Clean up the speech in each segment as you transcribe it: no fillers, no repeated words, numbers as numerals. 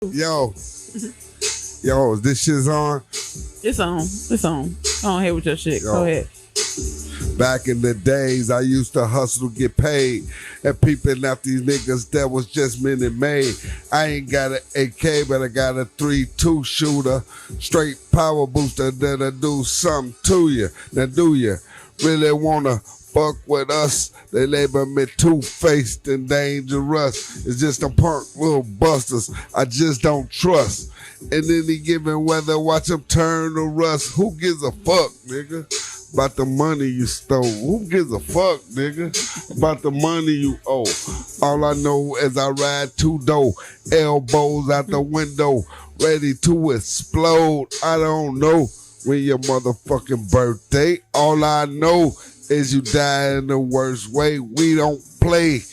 Yo, this shit's on. It's on. Go ahead with your shit. Go ahead. Back in the days, I used to hustle, get paid, and peeping out these niggas that was just minute made. I ain't got an AK, but I got a 3-2 shooter, straight power booster that'll do something to you. Now, do you really wanna fuck with us? They label me two-faced and dangerous. It's just a punk little busters I just don't trust. And any given weather, watch them turn to rust. Who gives a fuck, nigga? About the money you stole. Who gives a fuck, nigga? About the money you owe. All I know is I ride two-door, elbows out the window, ready to explode. I don't know when your motherfucking birthday. All I know is you die in the worst way. We don't play,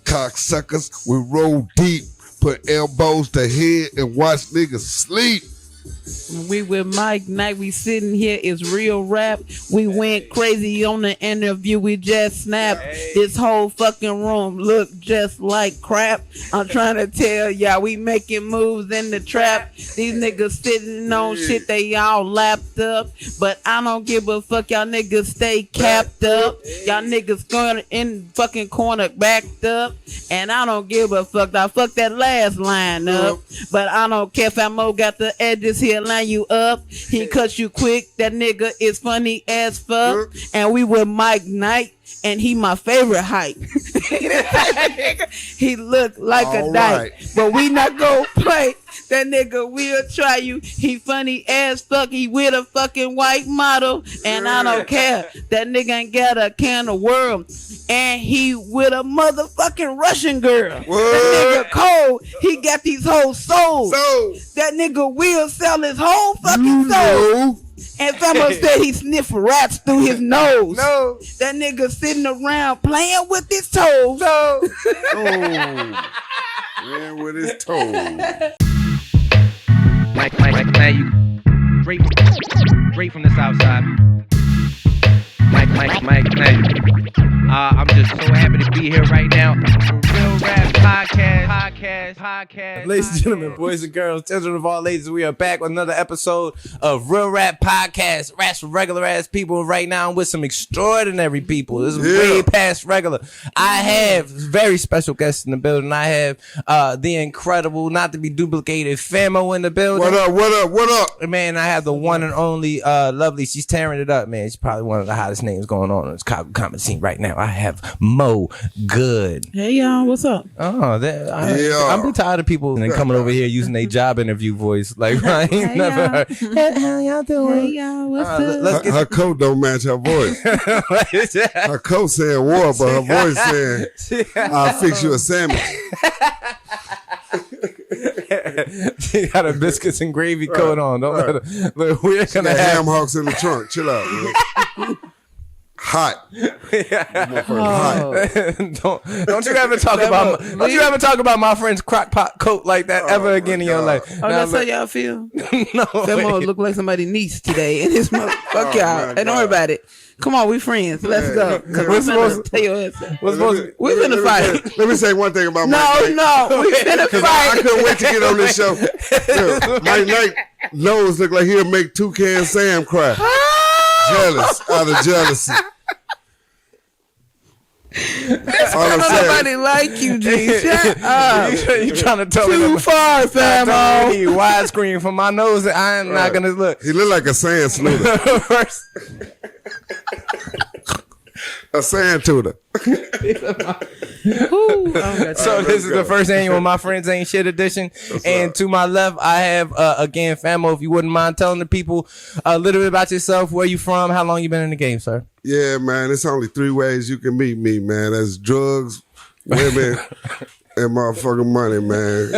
cocksuckers. We roll deep, put elbows to head, and watch niggas sleep. We with Mike Knight, we sitting here, it's Real Rap. We went crazy on the interview, we just snapped. This whole fucking room look just like crap. I'm trying to tell y'all, we making moves in the trap. These niggas sitting on shit, they all lapped up. But I don't give a fuck, y'all niggas stay capped up. Y'all niggas going in fucking corner backed up. And I don't give a fuck, I fucked that last line up. But I don't care if Famo got the edges, he'll line you up. He cut you quick, that nigga is funny as fuck. And we with Mike Knight, and he my favorite height. He look like a dyke, but we not gonna play. That nigga will try you. He funny as fuck. He with a fucking white model, and I don't care. That nigga ain't got a can of worms, and he with a motherfucking Russian girl. That nigga cold. He got these whole souls. That nigga will sell his whole fucking soul. And Famo said he sniffed rats through his nose. That nigga sitting around playing with his toes. Man, with his toes. Mike, you straight from the south side. Mike, I'm just so happy to be here right now. Real Rap Podcast. Ladies and gentlemen, boys and girls, children of all ages, we are back with another episode of Real Rap Podcast. Raps for regular ass people. Right now, I'm with some extraordinary people. This is way past regular. I have very special guests in the building. I have the incredible, not to be duplicated, Famo in the building. What up? Man, I have the one and only Lovely. She's tearing it up, man. She's probably one of the hottest names going on in this comedy scene right now. I have Mo Good. Hey y'all, what's up? I'm too tired of people coming over here using their job interview voice. Like I ain't never heard. Hey, how y'all doing? Hey y'all, what's up? Her coat don't match her voice. Her coat saying war, but her voice saying I'll fix you a sandwich. She got a biscuits and gravy coat on. Don't let her. Look, we're gonna have ham hocks in the trunk. Chill out, man. Hot. Hot. Don't you ever talk about my friend's crock pot coat like that ever again in your life. That's how y'all feel? No. Famo look like somebody's niece today in his mouth. Fuck y'all. Don't worry about it. Come on, we friends. Let's go. We're supposed to tell your ass. We're finna fight. Let me say one thing about Mike Knight. No, we finna fight. I couldn't wait to get on this show. Look, Mike Knight nose look like he'll make Toucan Sam cry. Jealous, out of jealousy. Nobody like you, G. Shut up. You trying to tell Too me far, Famo. He widescreen from my nose. I am not gonna look. He look like a sand snooter. A sand tutor. So this is the first annual My Friends Ain't Shit edition. And to my left, I have, again, Famo, if you wouldn't mind telling the people a little bit about yourself, where you from, how long you been in the game, sir? Yeah, man, it's only 3 ways you can meet me, man. That's drugs, women, and motherfucking money, man.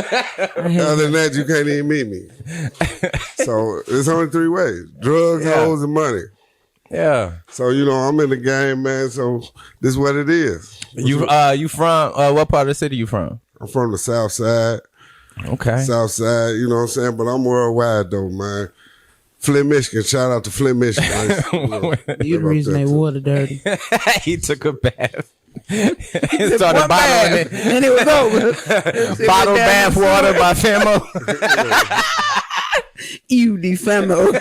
Other than that, you can't even meet me. So it's only 3 ways. Drugs, hoes, and money. Yeah. So, I'm in the game, man, so this is what it is. You from, what part of the city you from? I'm from the South Side. Okay. South Side, you know what I'm saying? But I'm worldwide, though, man. Flint, Michigan. Shout out to Flint, Michigan. You the reason they water dirty. He took a bath. It started bottling it. And it was over. Bottled bath water by Famo. You Famo.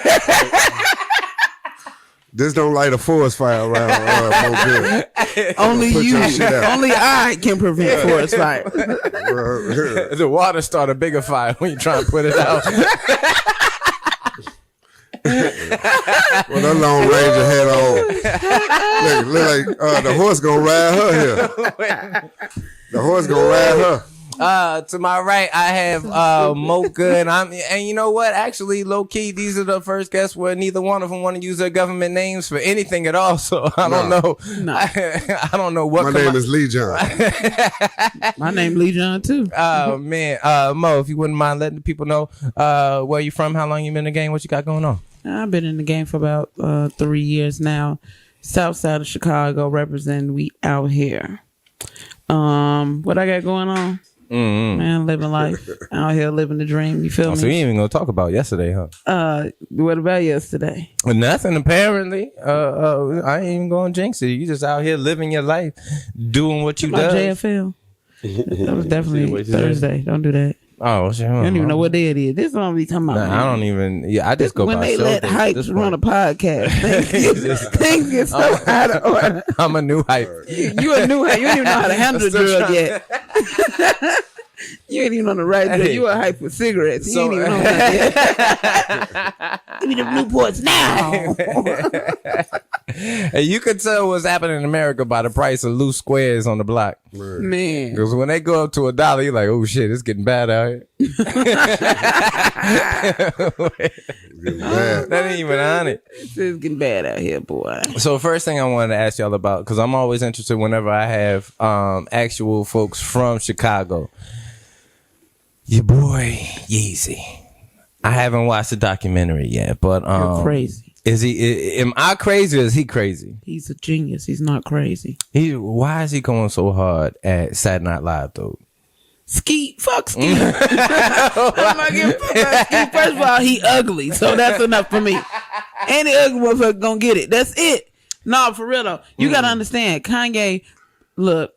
Just don't light a forest fire around Mobile. Only Put you, your shit out. only I can prevent forest fire. The water start a bigger fire when you try and put it out. Well, that Long Ranger had on. Look like the horse gonna ride her here. The horse gonna ride her. To my right, I have Mocha, and you know what? Actually, low key, these are the first guests where neither one of them want to use their government names for anything at all. So I don't know. No. I don't know what. My name is Lee John. My name Lee John too. Oh man, Mo, if you wouldn't mind letting the people know where you from, how long you been in the game, what you got going on. I've been in the game for about 3 years now. South side of Chicago, representing. We out here. What I got going on? Mm-hmm. Man, living life out here, living the dream. You feel me? So you ain't even gonna talk about yesterday, huh? What about yesterday? Nothing apparently. I ain't even gonna jinx it. You just out here living your life, doing what you do. JFL. That was definitely Thursday. Don't do that. Oh, shit. I don't even know what day it is. This is what I'm be talking about. Nah, I don't even. Yeah, I just go when by they let hypes run a podcast. Things get so out of order. I'm a new hype. You a new hype. You don't even know how to handle the drug yet. You ain't even on the right drug. You a hype with cigarettes. You ain't even on that yet. Give me the Newports now. And you can tell what's happening in America by the price of loose squares on the block. Man. Because when they go up to $1, you're like, oh shit, it's getting bad out here. That ain't even on it. It's getting bad out here, boy. So first thing I wanted to ask y'all about, because I'm always interested whenever I have actual folks from Chicago. Your boy Yeezy. I haven't watched the documentary yet, but You're crazy. Is he? Am I crazy or is he crazy? He's a genius. He's not crazy. Why is he going so hard at Saturday Night Live though? Skeet, fuck Skeet. I'm not giving a fuck about Skeet. First of all, he ugly, so that's enough for me. Any ugly motherfucker gonna get it. That's it. No, for real though. You gotta understand, Kanye, look,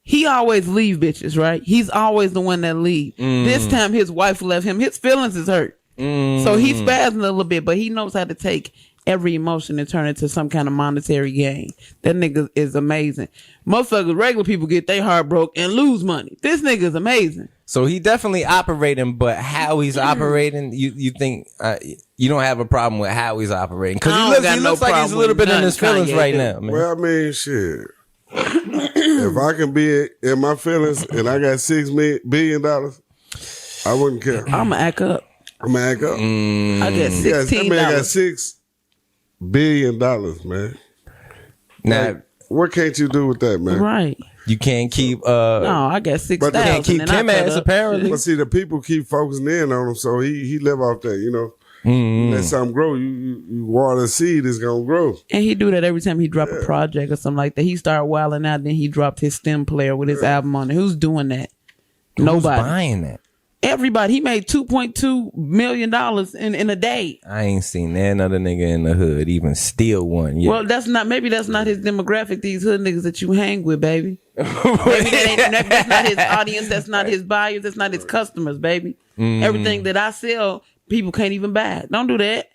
he always leave bitches, right? He's always the one that leave. This time his wife left him. His feelings is hurt. So he's spazzing a little bit, but he knows how to take every emotion and turn it to some kind of monetary gain. That nigga is amazing. Motherfuckers, regular people get their heart broke and lose money. This nigga is amazing. So he definitely operating, but how he's operating, you think you don't have a problem with how he's operating? Because he looks like he's a little bit in his feelings right now, man. Well, I mean, shit. If I can be in my feelings and I got $6 billion, I wouldn't care. I'ma act up. I got $16. That man got $6 billion, man. Now, like, what can't you do with that, man? Right. you can't keep. No, I got 6,000. But you can't keep Kim ass apparently. But see, the people keep focusing in on him, so he live off that, you know. Let something grow. You water the seed, it's gonna grow. And he do that every time he drop a project or something like that. He started wilding out, then he dropped his stem player with his album on it. Who's doing that? Nobody. Who's buying that? Everybody. He made $2.2 million in a day. I ain't seen that another nigga in the hood even steal one yet. Well, that's not his demographic. These hood niggas that you hang with, baby. Maybe that's not his audience. That's not his buyers. That's not his customers, baby. Everything that I sell, people can't even buy it. Don't do that.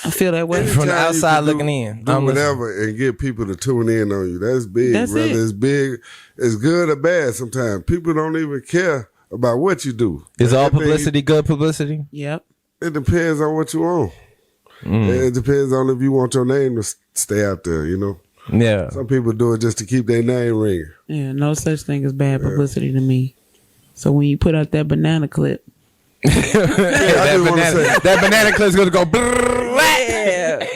I feel that way. From the outside looking in. Do whatever and get people to tune in on you. That's big. That's Whether it. it's big, it's good or bad sometimes. People don't even care about what you do. Is all publicity good publicity? Yep. It depends on what you want. It depends on if you want your name to stay out there, you know. Yeah. Some people do it just to keep their name ringing. Yeah, no such thing as bad publicity to me. So when you put out that banana clip, that banana clip's gonna go.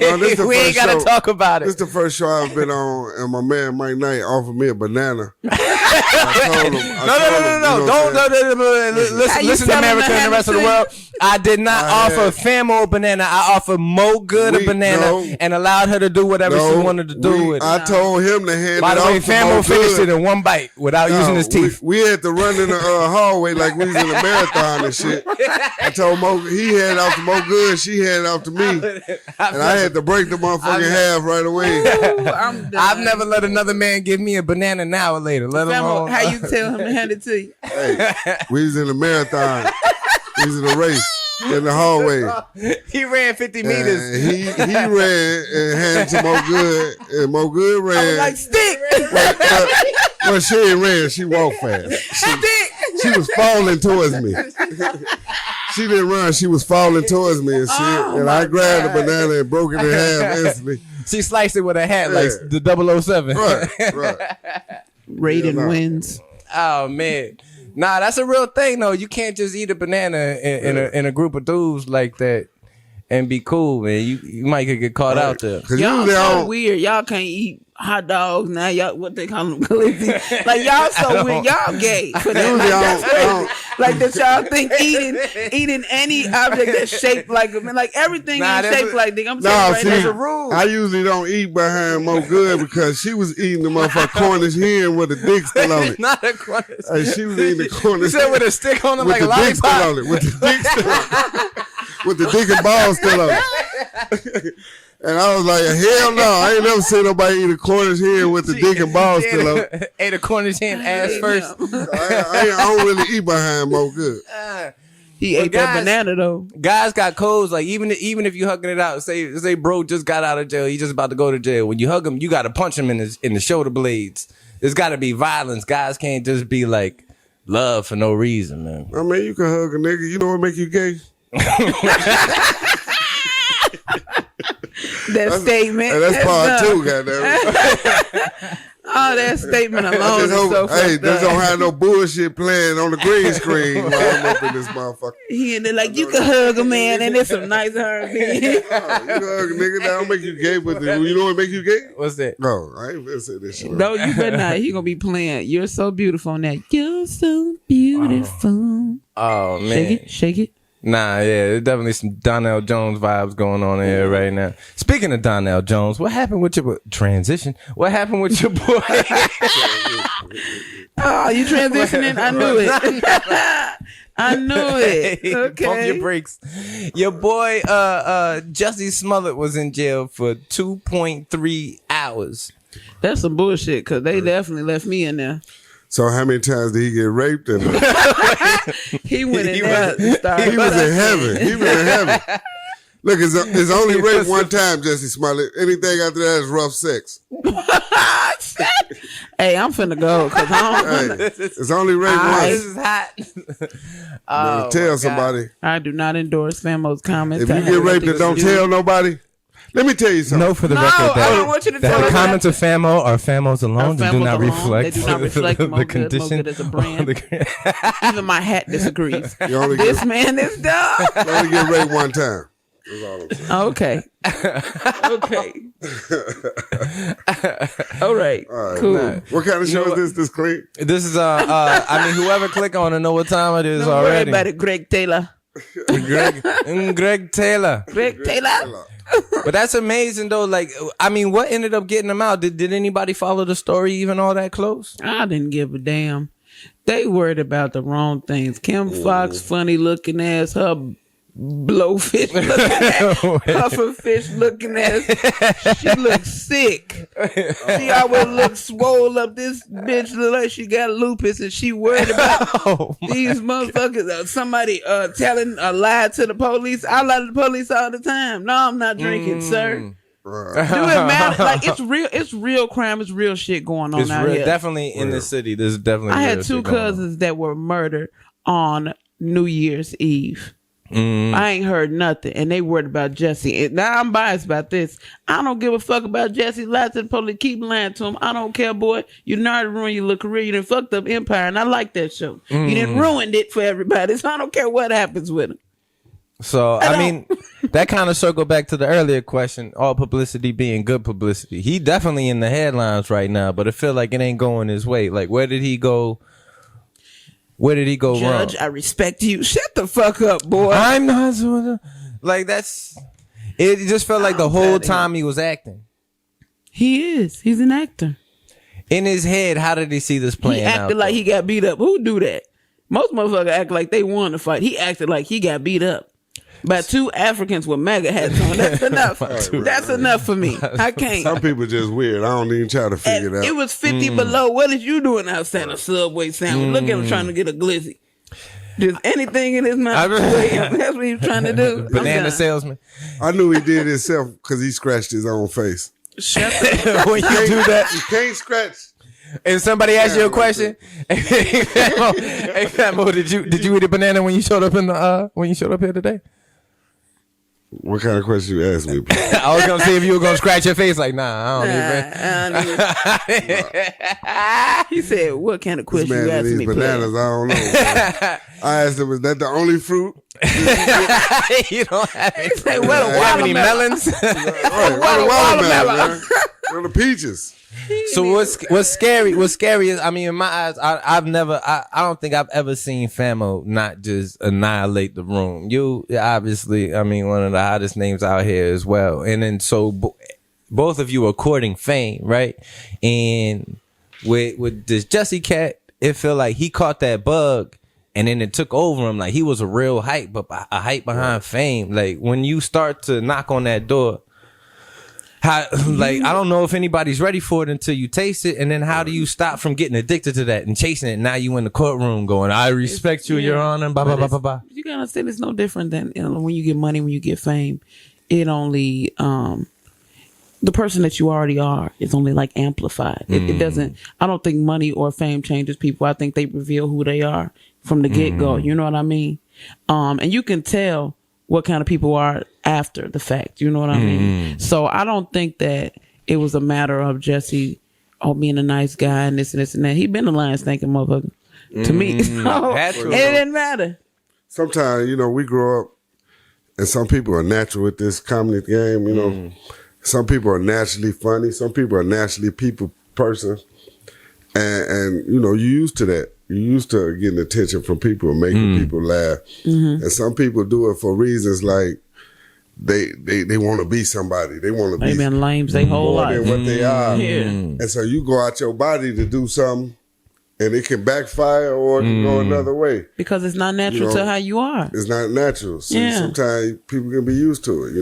No, this the We ain't first gotta show. talk about This it. the first show I've been on, and my man Mike Knight offered me a banana. Listen to America and the rest of the world. I did not offer Famo a banana. I offered Mo Good a banana and allowed her to do whatever she wanted to do with it. I told him to hand By it the off way, to Famo Mo finished Good. it in one bite without using his teeth. We had to run in the hallway like we was in a marathon and shit. I told Mo, he had it off to Mo Good, she had it off to me. And I had to break the motherfucking half right away. Ooh, I've never let another man give me a banana an hour later. Let alone how you tell him to hand it to you? Hey, we was in a marathon. We was in a race in the hallway. He ran 50 meters. And he ran and handed to Mo Good, and Mo Good ran. I was like, stick. Well, she ain't ran. She walked fast. She was falling towards me. She didn't run. She was falling towards me and shit. And I grabbed the banana and broke it in half instantly. She sliced it with a hat like the 007. Right. Raiden wins. Oh, man. Nah, that's a real thing, though. You can't just eat a banana in a group of dudes like that and be cool, man. You might could get caught out there. Y'all so weird. Y'all can't eat hot dogs now. Y'all, what they call them, glizzy. Like, y'all so weird. Y'all gay for that. Like, that's crazy. Like, that y'all think eating any object that's shaped like a man. Like, everything ain't shaped like dick. I'm saying there's a rule. I usually don't eat behind Mo Good because she was eating the motherfucking Cornish hen with a dick still on it. Not a Cornish. Hey, she was eating the Cornish hen. with a stick on it like a lollipop? With the dick still on it. With the dick and balls still on it. And I was like, hell no, I ain't never seen nobody eat a Cornish hen with the dick and balls still on it. Ate a Cornish hen ass first. I don't really eat behind Mo Good. He ate that banana though. Guys got codes. Like even if you hugging it out, say bro just got out of jail, he just about to go to jail. When you hug him, you got to punch him in the shoulder blades. There's got to be violence. Guys can't just be like love for no reason, man. I mean, you can hug a nigga. You know what make you gay? That statement. And that's part 2, goddamn. Oh, that statement alone is so hey, this don't have no bullshit playing on the green screen while I'm up in this motherfucker. He and they're like, you can hug a man, and it's some nice R&B. You can hug a nigga, that don't make you gay, but you know what make you gay? What's that? No, I ain't gonna say this shit. No, you better not. He gonna be playing You're So Beautiful on that. You're so beautiful. Oh man. Shake it. Nah, yeah, there's definitely some Donnell Jones vibes going on in here right now. Speaking of Donnell Jones, what happened with your transition? What happened with your boy? Oh, you transitioning? I knew it. I knew it. Okay. Pump your brakes. Your boy, Jussie Smollett was in jail for 2.3 hours. That's some bullshit, because they definitely left me in there. So how many times did he get raped? He went in there. He was in heaven. He was in heaven. Look, it's only rape one time, Jussie Smollett. Anything after that is rough sex. Hey, I'm finna go because I don't. Hey, it's only rape once. This is hot. Tell somebody. I do not endorse Famo's comments. If you get raped and don't tell nobody, let me tell you something. No, for the record, I don't want you to tell the us comments of Famo are Famos alone. They do not reflect. They do not reflect the condition. as a brand. Even my hat disagrees. This man is dumb. You only get raped one time. That's all I'm saying. Okay. All right. Cool. Nah. What kind of show is this? This clean? This is I mean, whoever click on it know what time it is Don't already. worry about it, Greg Taylor. Greg Taylor. Greg Taylor. But that's amazing though. Like, I mean, what ended up getting them out? Did anybody follow the story even all that close? I didn't give a damn. They worried about the wrong things. Kim Fox, funny looking ass, her blowfish looking ass, pufferfish looking ass. She looks sick. She always looks swole up. This bitch look like she got lupus, and she worried about these motherfuckers. Somebody telling a lie to the police. I lie to the police all the time. No, I'm not drinking, sir. Right. Do it matter? Like, it's real. It's real crime. It's real shit going on out here. Definitely in the city. There's definitely. I had 2 cousins that were murdered on New Year's Eve. I ain't heard nothing, and they worried about Jussie. Now I'm biased about this. I don't give a fuck about Jussie. Lie to the police, keep lying to him. I don't care, boy. You done ruined your little career. You done fucked up Empire, and I like that show. You done ruined it for everybody, so I don't care what happens with him. So, I mean, that kind of circle back to the earlier question, all publicity being good publicity. He definitely in the headlines right now, but I feel like it ain't going his way. Like, where did he go? Where did he go Judge, wrong? I respect you. Shut the fuck up, boy. I'm not like that's. It just felt like the whole time he was acting. He is. He's an actor. In his head, how did he see this playing out? He acted like he got beat up. Who do that? Most motherfuckers act like they won the fight. He acted like he got beat up by two Africans with MAGA hats on. That's enough. That's enough for me. I can't. Some people just weird. I don't even try to figure it out. It was 50 below. What is you doing outside a Subway sandwich? Look at him trying to get a glizzy. There's anything in his mouth. That's what he's trying to do. Banana salesman. I knew he did himself because he scratched his own face. Shut up. When you do that, You can't scratch. and somebody asks you a question, hey Famo, did you eat a banana when you showed up here today? What kind of question you asked me? I was gonna see if you were gonna scratch your face. Like, nah, I don't even. He said, "What kind of This question man you and asking these me?" bananas, player? I don't know. Man. I asked him, is that the only fruit? You don't have any, He said, "What a have any watermelon." melons? Right, What a watermelon. man. What are the peaches? So what's scary is, I mean, in my eyes, I don't think I've ever seen Famo not just annihilate the room. You obviously, I mean, one of the hottest names out here as well. And then so both of you are courting fame, right? And with this Jesse cat, it felt like he caught that bug and then it took over him. Like he was a real hype, but a hype behind fame. Like when you start to knock on that door, like I don't know if anybody's ready for it until you taste it, and then how do you stop from getting addicted to that and chasing it? Now you in the courtroom going, "I respect you, Your Honor." Blah blah blah blah blah. You gotta understand, it's no different than when you get money, when you get fame. It only the person that you already are is only like amplified. It doesn't. I don't think money or fame changes people. I think they reveal who they are from the get go. You know what I mean? And you can tell what kind of people are after the fact. You know what I mean? So I don't think that it was a matter of Jesse being a nice guy and this and this and that. He been a lion stinking motherfucker to me. So, and it didn't matter. Sometimes, we grow up and some people are natural with this comedy game, Some people are naturally funny. Some people are naturally people person. And you're used to that. You're used to getting attention from people and making people laugh. And some people do it for reasons like they want to be somebody. They want to be. They've been lames their whole more life. than what they are. Yeah. And so you go out your body to do something and it can backfire or it can go another way. Because it's not natural to how you are. It's not natural. So sometimes people can be used to it,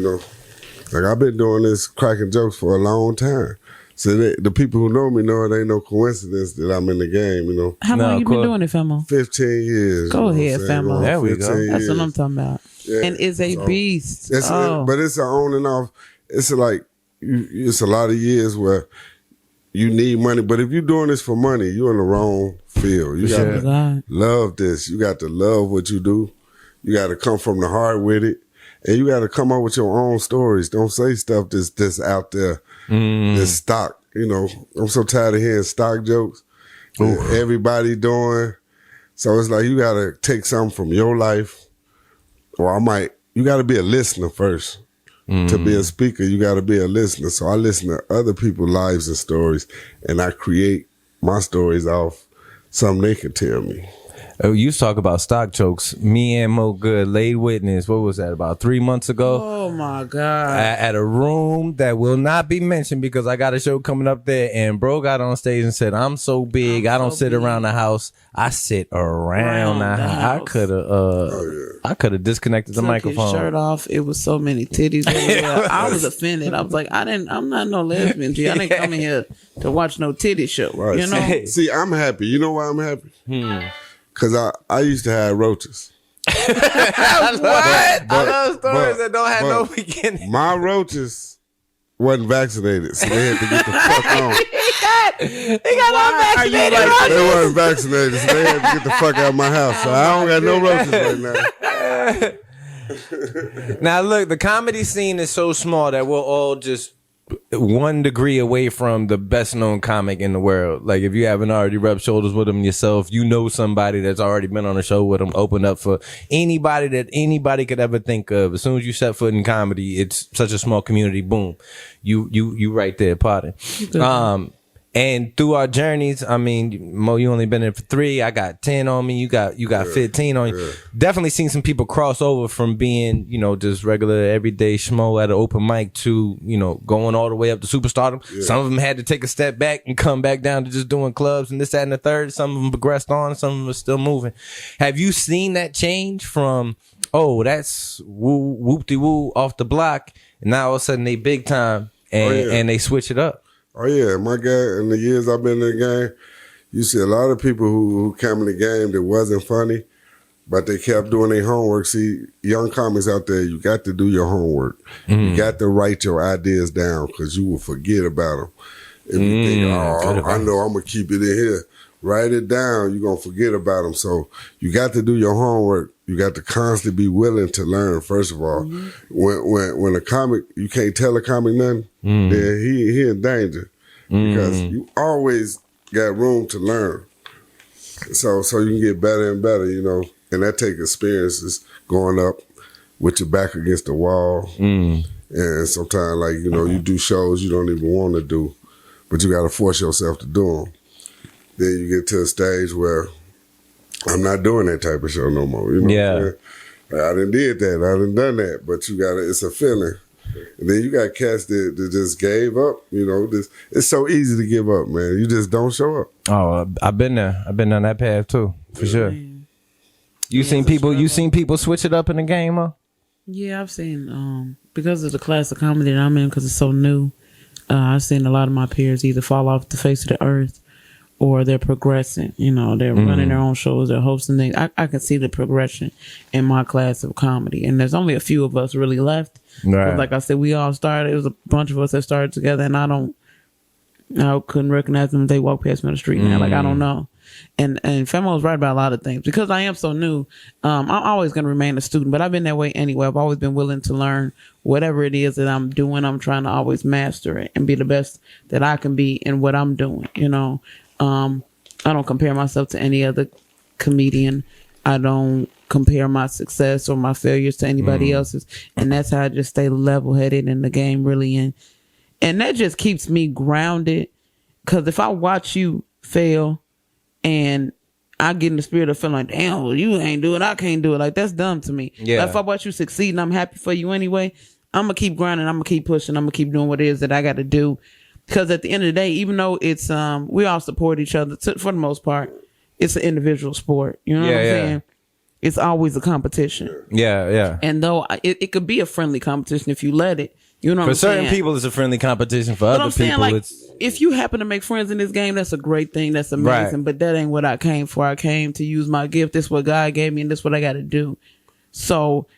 Like I've been doing this cracking jokes for a long time. So the people who know me know it ain't no coincidence that I'm in the game, How long you been doing it, Famo? 15 years. Go ahead, Famo. There we go. That's what I'm talking about. Yeah. And is a beast. But it's an on and off. It's like, it's a lot of years where you need money. But if you're doing this for money, you're in the wrong field. You got to love this. You got to love what you do. You got to come from the heart with it. And you got to come up with your own stories. Don't say stuff that's out there, that's stock. I'm so tired of hearing stock jokes. Everybody doing. So it's like you got to take something from your life. Or you got to be a listener first. To be a speaker, you got to be a listener. So I listen to other people's lives and stories, and I create my stories off something they can tell me. Oh, you talk about stock jokes. Me and Mo Good laid witness. What was that? About 3 months ago? Oh my God. At a room that will not be mentioned because I got a show coming up there. And bro got on stage and said, "I'm so big. I don't sit around the house. I sit around the house." I could have disconnected the microphone. His shirt off. It was so many titties everywhere. I was offended. I was like, I'm not no lesbian. G. I didn't come in here to watch no titty show. Right. See, I'm happy. You know why I'm happy? Because I used to have roaches. What? I love stories that don't have no beginning. My roaches wasn't vaccinated, so they had to get the fuck on. They got unvaccinated roaches. They weren't vaccinated, so they had to get the fuck out of my house. So I don't got no roaches right now. Now look, the comedy scene is so small that we'll all just 1 degree away from the best known comic in the world. Like if you haven't already rubbed shoulders with him yourself, you know somebody that's already been on a show with him, open up for anybody that anybody could ever think of. As soon as you set foot in comedy, it's such a small community. Boom, you right there, pardon. And through our journeys, I mean, Mo, you only been in for 3. I got 10 on me. You got 15 on you. Yeah. Definitely seen some people cross over from being, just regular everyday schmo at an open mic to, going all the way up to superstardom. Yeah. Some of them had to take a step back and come back down to just doing clubs and this, that, and the third. Some of them progressed on. Some of them are still moving. Have you seen that change from, that's whoop-de-woo off the block, and now all of a sudden they big time and they switch it up? Oh, yeah. My guy, in the years I've been in the game, you see a lot of people who came in the game that wasn't funny, but they kept doing their homework. See, young comics out there, you got to do your homework. You got to write your ideas down because you will forget about them. If you think, I know I'm going to keep it in here. Write it down. You're going to forget about them. So you got to do your homework. You got to constantly be willing to learn, first of all. When a comic, you can't tell a comic nothing, then he in danger. Because you always got room to learn. So you can get better and better, and that takes experiences going up with your back against the wall. And sometimes, you do shows you don't even want to do, but you got to force yourself to do them. Then you get to a stage where I'm not doing that type of show no more. What I'm saying? I done did that. I done done that. But it's a feeling. And then you got cats that just gave up. It's so easy to give up, man. You just don't show up. Oh, I've been there. I've been down that path too, for sure. You seen people switch it up in the game, huh? Yeah, I've seen because of the class of comedy that I'm in, because it's so new. I've seen a lot of my peers either fall off the face of the earth, or they're progressing. They're running their own shows, they're hosting things. I can see the progression in my class of comedy. And there's only a few of us really left. Right. Like I said, we all started. It was a bunch of us that started together, and I couldn't recognize them if they walked past me on the street now. Like, I don't know. And Famo was right about a lot of things. Because I am so new, I'm always going to remain a student, but I've been that way anyway. I've always been willing to learn whatever it is that I'm doing. I'm trying to always master it and be the best that I can be in what I'm doing, I don't compare myself to any other comedian. I don't compare my success or my failures to anybody else's. And that's how I just stay level-headed in the game, really. And that just keeps me grounded. Because if I watch you fail and I get in the spirit of feeling like, damn, well, you ain't do it, I can't do it. Like, that's dumb to me. Yeah. Like, if I watch you succeed and I'm happy for you anyway, I'm going to keep grinding. I'm going to keep pushing. I'm going to keep doing what it is that I got to do. Because at the end of the day, even though it's we all support each other for the most part, it's an individual sport. You know what I'm saying? It's always a competition. Yeah. And though it could be a friendly competition if you let it. You know what I'm saying? For certain people, it's a friendly competition. For other people, like, if you happen to make friends in this game, that's a great thing. That's amazing. Right. But that ain't what I came for. I came to use my gift. This is what God gave me, and this is what I got to do. So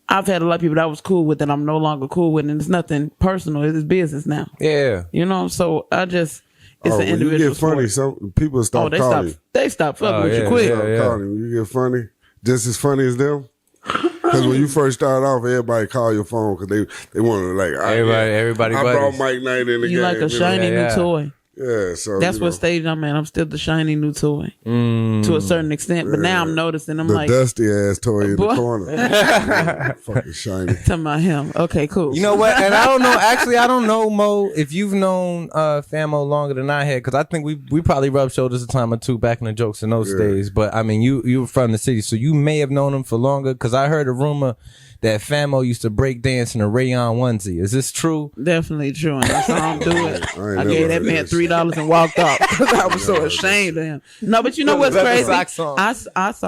I've had a lot of people that I was cool with that I'm no longer cool with, and it's nothing personal. It's business now. Yeah. So I just, it's an individual you get funny, sport. Some people stop calling you. They stop fucking with you quick. Calling you. You get funny, just as funny as them. Because when you first start off, everybody call your phone because they want to everybody. I brought Mike Knight in the game. You like a shiny new toy. Yeah, so that's what stage I'm in. I'm still the shiny new toy to a certain extent, but now I'm noticing I'm the like dusty ass toy in the corner. Fucking shiny. Talking about him. Okay, cool. You know what? And I don't know. Actually, I don't know, Mo, if you've known Famo longer than I had, because I think we probably rubbed shoulders a time or two back in the jokes in those days. But I mean, you were from the city, so you may have known him for longer. Because I heard a rumor that Famo used to break dance in a rayon onesie. Is this true? Definitely true, and that's how I'm doing it. I gave that man $3 and walked off because I was so ashamed of him. No, but you know what's crazy? I saw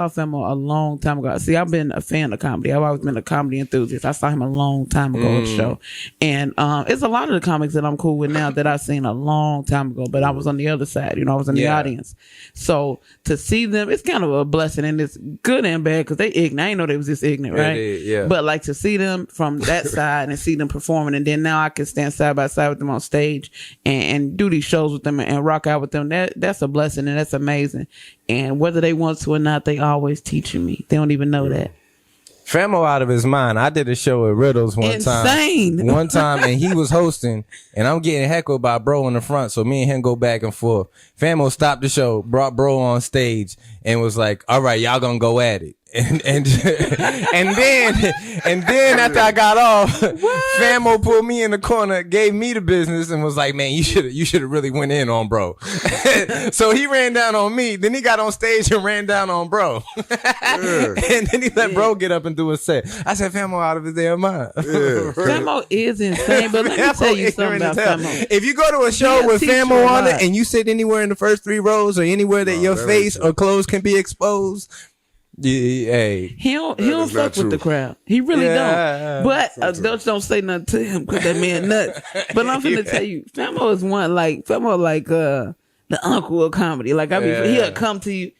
Famo a long time ago. See, I've been a fan of comedy. I've always been a comedy enthusiast. I saw him a long time ago on the show. And it's a lot of the comics that I'm cool with now that I've seen a long time ago, but I was on the other side. I was in the audience. So to see them, it's kind of a blessing, and it's good and bad because they ignorant. I didn't know they was this ignorant, right? But like to see them from that side and see them performing, and then now I can stand side by side with them on stage and do these shows with them and rock out with them. That's a blessing, and that's amazing. And whether they want to or not, they always teaching me. They don't even know that. Famo out of his mind. I did a show at Riddles one time, and he was hosting, and I'm getting heckled by bro in the front. So me and him go back and forth. Famo stopped the show, brought bro on stage, and was like, "All right, y'all gonna go at it." And then after I got off, Famo pulled me in the corner, gave me the business, and was like, "Man, you should have really went in on bro." So he ran down on me. Then he got on stage and ran down on bro. And then he let bro get up and do a set. I said, "Famo out of his damn mind." Famo is insane, but let me tell you something about Famo. If you go to a show with Famo on it and you sit anywhere in the first 3 rows or anywhere that your face or clothes can be exposed. Hey. He don't fuck with the crowd. He really don't. But don't say nothing to him because that man nuts. But I'm finna tell you, Famo is one like the uncle of comedy. Like he'll come to you.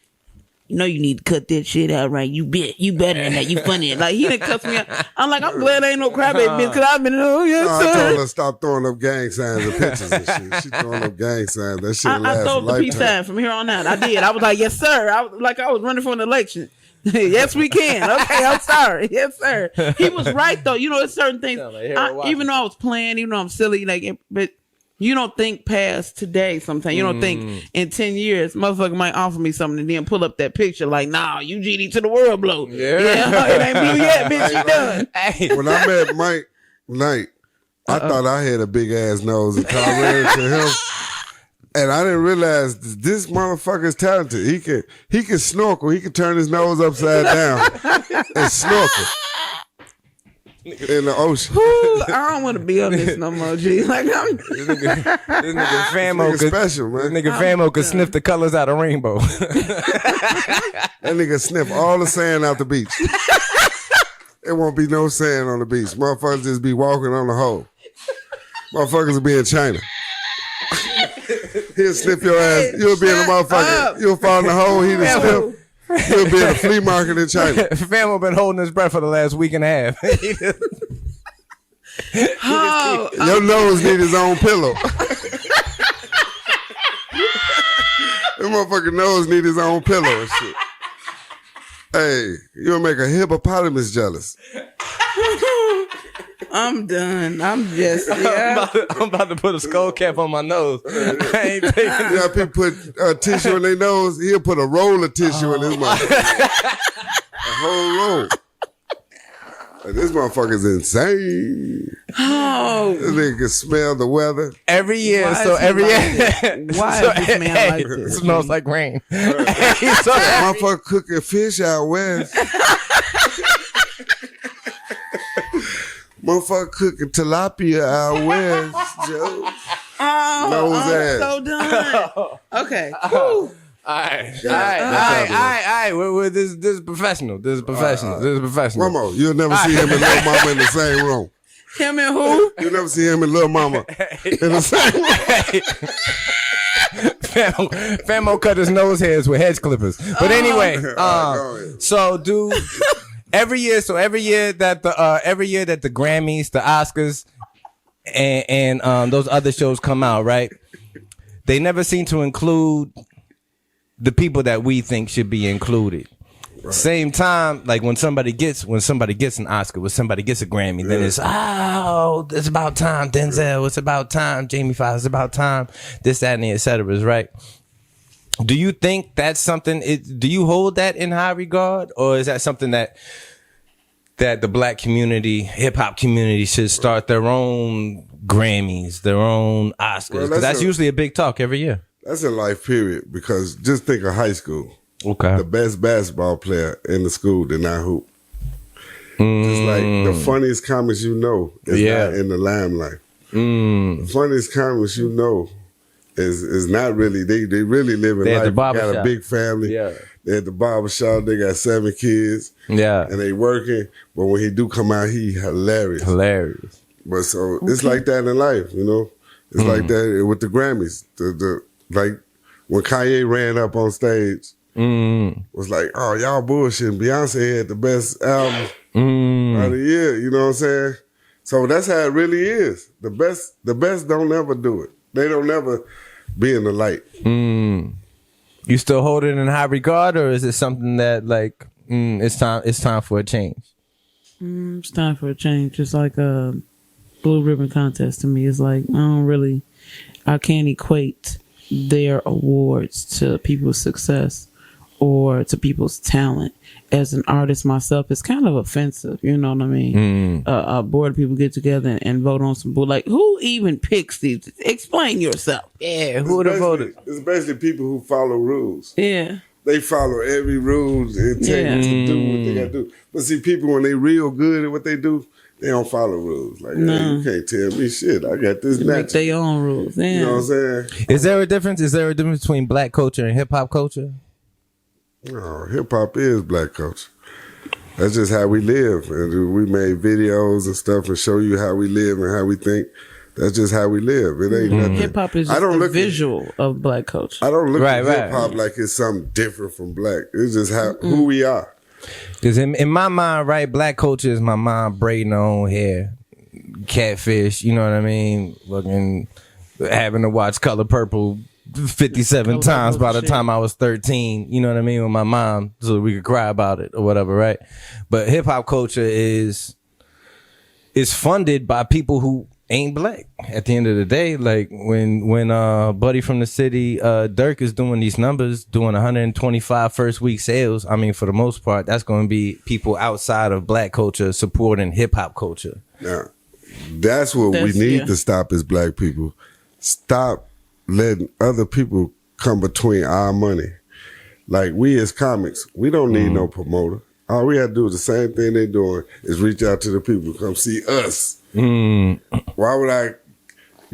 You know you need to cut that shit out, right? You better than that. You funny. Like he done cuss me out. I'm like, I'm glad I ain't no crybaby bitch because I've been I told her stop throwing up gang signs and pictures and shit. She throwing up gang signs. That shit I told the peace sign from here on out. I did. I was like, yes sir. I was running for an election. Yes, we can. Okay, I'm sorry. Yes, sir. He was right though. You know, it's certain things. Even though I was playing, even though I'm silly, but you don't think past today. Sometimes you don't think in 10 years, motherfucker might offer me something and then pull up that picture like, nah, you GD to the world blow. Yeah, it ain't blue yet, bitch. You done. When I met Mike Knight, I thought I had a big ass nose and I ran into him. And I didn't realize this motherfucker is talented. He can snorkel. He can turn his nose upside down and snorkel in the ocean. Ooh, I don't want to be on this no more, G. Like I'm this nigga Famo could, special, man. This nigga Famo could sniff the colors out of rainbow. That nigga sniff all the sand out the beach. There won't be no sand on the beach. Motherfuckers just be walking on the hole. Motherfuckers will be in China. He'll sniff your ass. You'll be in the motherfucker. You'll fall in the hole. He'll sniff. He'll be in a flea market in China. Famo been holding his breath for the last week and a half. Your nose need his own pillow. That motherfucking nose need his own pillow and shit. Hey, you'll make a hippopotamus jealous. I'm done. I'm just, I'm about to put a skull cap on my nose. I ain't taking yeah, people put tissue in their nose. He'll put a roll of tissue in his mouth. A whole roll. Like, this motherfucker's insane. Oh. This nigga can smell the weather. Every year. Why So every year. Why does this man like this? It smells like rain. Motherfucker cooking fish out west. Motherfucker cooking tilapia out west, Joe. Oh, Nose I'm ass. so done. Okay. All right. This is professional. This is professional. One more. You'll never see him and Lil Mama in the same room. Him and who? You'll never see him and Lil Mama in the same room. Famo cut his nose hairs with hedge clippers. But anyway, so dude. Every year that the Grammys, the Oscars, and those other shows come out, right? They never seem to include the people that we think should be included. Right. Same time, like when somebody gets an Oscar, when somebody gets a Grammy, then it's about time, Denzel, it's about time, Jamie Foxx, it's about time, this, that, and the et cetera, right? Do you think that's something? Do you hold that in high regard, or is that something that the black community, hip hop community, should start their own Grammys, their own Oscars? Because that's usually a big talk every year. That's a life period. Because just think of high school. Okay, the best basketball player in the school did not hoop. Just like the funniest comics you know is not in the limelight. The funniest comics you know is not really, they really living life. They got a big family. Yeah. They at the barbershop, they got 7 kids. Yeah. And they working. But when he do come out, he hilarious. But so it's like that in life, you know? It's like that with the Grammys. The like when Kanye ran up on stage, was like, oh, y'all bullshitting. Beyonce had the best album of the year, you know what I'm saying? So that's how it really is. The best don't ever do it. They don't ever be in the light. You still hold it in high regard, or is it something that like it's time for a change? It's time for a change. It's like a blue ribbon contest to me. It's like I can't equate their awards to people's success or to people's talent. As an artist myself, it's kind of offensive. You know what I mean? A board of people get together and vote on some bull. Like, who even picks these? Explain yourself. Yeah, who would have voted? It's basically people who follow rules. Yeah. They follow every rule and take to do what they got to do. But see, people, when they real good at what they do, they don't follow rules. Like, hey, you can't tell me shit. I got this They make their own rules. Yeah. You know what I'm saying? Is there a difference? Is there a difference between black culture and hip hop culture? No, hip hop is black culture. That's just how we live. And we made videos and stuff and show you how we live and how we think. That's just how we live. It ain't nothing. Hip hop is just a visual of black culture. I don't look at hip hop like it's something different from black. It's just who we are. Because in my mind, right, black culture is my mom braiding her own hair, catfish, you know what I mean? Fucking having to watch Color Purple 57 times by the time I was 13, you know what I mean, with my mom, so we could cry about it or whatever, right? But hip hop culture is funded by people who ain't black at the end of the day. Like when Buddy from the City, Dirk is doing these numbers, doing 125 first week sales, I mean, for the most part, that's going to be people outside of black culture supporting hip hop culture. Now, that's what we need to stop as black people. Stop letting other people come between our money. Like, we as comics, we don't need no promoter. All we have to do is the same thing they're doing is reach out to the people, come see us. Why would I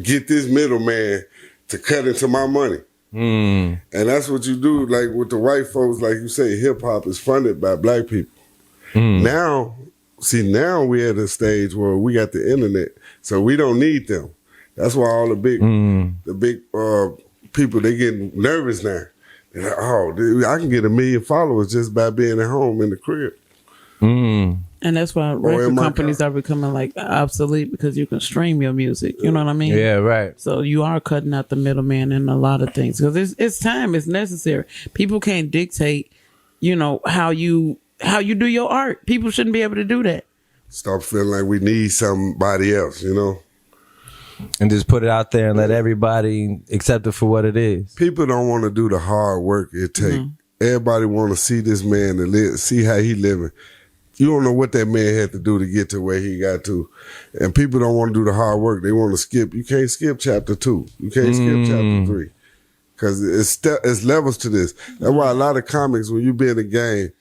get this middleman to cut into my money? And that's what you do, like with the white folks, like you say, hip hop is funded by black people. Now we're at a stage where we got the internet, so we don't need them. That's why all the big people, they getting nervous now. They're like, oh, dude, I can get 1 million followers just by being at home in the crib. And that's why record companies are becoming like obsolete, because you can stream your music. You know what I mean? Yeah, right. So you are cutting out the middleman in a lot of things, because it's time. It's necessary. People can't dictate, how you do your art. People shouldn't be able to do that. Stop feeling like we need somebody else, And just put it out there and let everybody accept it for what it is. People don't want to do the hard work it takes. Everybody want to see this man and see how he living. You don't know what that man had to do to get to where he got to. And people don't want to do the hard work. They want to skip. You can't skip chapter 2. You can't skip chapter 3. Because it's levels to this. That's why a lot of comics, when you be in the game,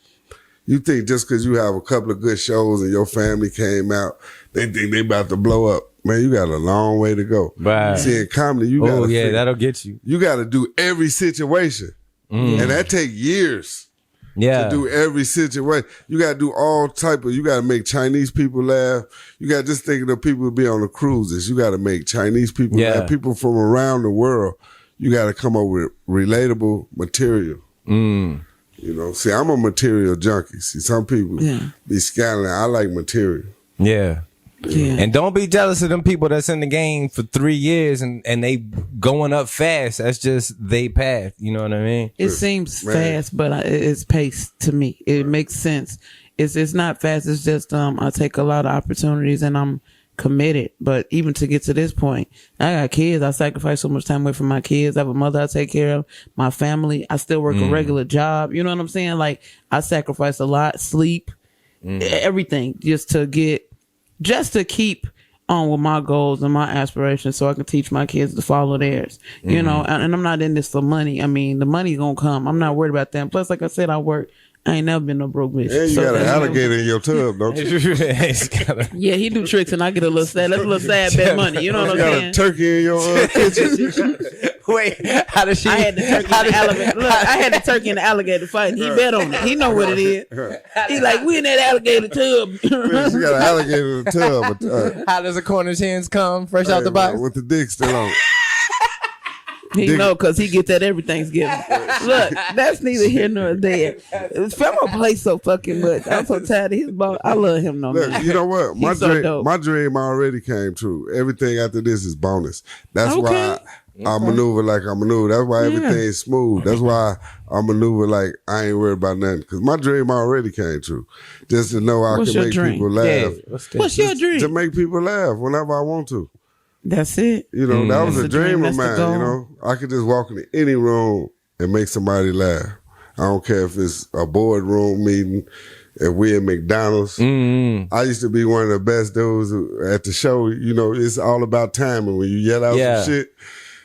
you think just because you have a couple of good shows and your family came out, they think they about to blow up. Man, you got a long way to go. Right. See, in comedy, you got to that'll get you. You got to do every situation. And that take years. To do every situation. You got to do all type of, you got to make Chinese people laugh. You got to just think of the people who be on the cruises. You got to make Chinese people laugh. People from around the world. You got to come up with relatable material. See, I'm a material junkie. See, some people be scattering. I like material. Yeah. And don't be jealous of them people that's in the game for 3 years and they going up fast. That's just they path. You know what I mean? It seems fast, but it's paced to me. It makes sense. It's not fast. It's just I take a lot of opportunities and I'm committed. But even to get to this point, I got kids. I sacrifice so much time away from my kids. I have a mother I take care of, my family. I still work a regular job. You know what I'm saying? Like, I sacrifice a lot, sleep, everything just to keep on with my goals and my aspirations, so I can teach my kids to follow theirs. And I'm not in this for money. I mean, the money gonna come. I'm not worried about that. Plus, like I said, I work. I ain't never been no broke bitch. Yeah, you got an alligator in your tub, don't you? Yeah, he do tricks and I get a little sad. That's a little sad bet money. You know what I'm saying? You got a turkey in your kitchen. Wait, how does she? I had the turkey and the alligator. Look, I had the turkey and the alligator fighting. He bet on it. He know what it is. He like, we in that alligator tub. She got an alligator in the tub. How does a Cornish hens come fresh out the box? With the dick still on. He know, because he gets that every Thanksgiving. Look, that's neither here nor there. Famo plays so fucking much. I'm so tired of his ball. I love him no more. Look, you know what? My dream already came true. Everything after this is bonus. That's why I maneuver like I maneuver. That's why everything's smooth. That's why I maneuver like I ain't worried about nothing. Because my dream already came true. Just to know I can make people laugh. Yeah, What's your dream? To make people laugh whenever I want to. That's it. You know, that was That's a the dream dream. of That's the mine. You goal. know, I could just walk into any room and make somebody laugh. I don't care if it's a boardroom meeting, if we at McDonald's. I used to be one of the best dudes at the show. You know, it's all about timing. When you yell out some shit.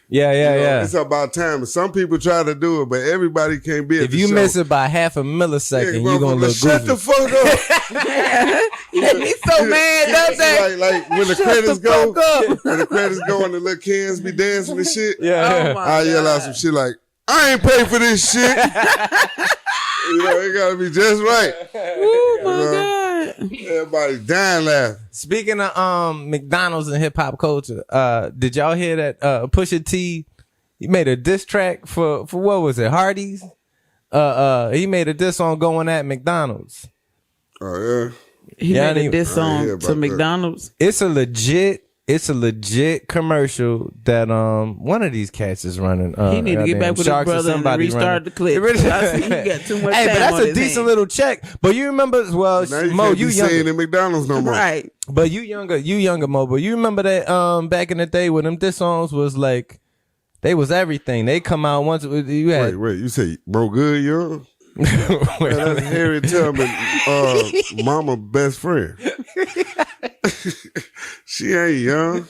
Yeah. It's about timing. Some people try to do it, but everybody can't be at If the you show. miss it by half a millisecond, you're gonna look Shut goofy. the fuck up. He's so mad, don't they? like when the Shut credits the go, fuck up. when the credits go and the little kids be dancing and shit. Oh my I yell out God. some shit like, I ain't paid for this shit. You know, it gotta be just right. Oh my God. Everybody dying laughing. Speaking of McDonald's and hip hop culture, did y'all hear that Pusha T? He made a diss track for what was it? Hardee's. He made a diss song going at McDonald's. Oh yeah. He Yeah, made a diss I song hear about to that. McDonald's. It's a legit commercial that one of these cats is running. He need to get back with his Sharks or brother and somebody restart running. the clip. I see he got too much Hey, but time that's on a his decent hands. little check. But you remember, well, Now you Mo, can't you be saying younger, at McDonald's no more. Right. but you younger, Mo. But you remember that back in the day when them diss songs was like, they was everything. They come out once. You had Wait, you say bro good, young? That's Harry Tubman, mama best friend. She ain't young.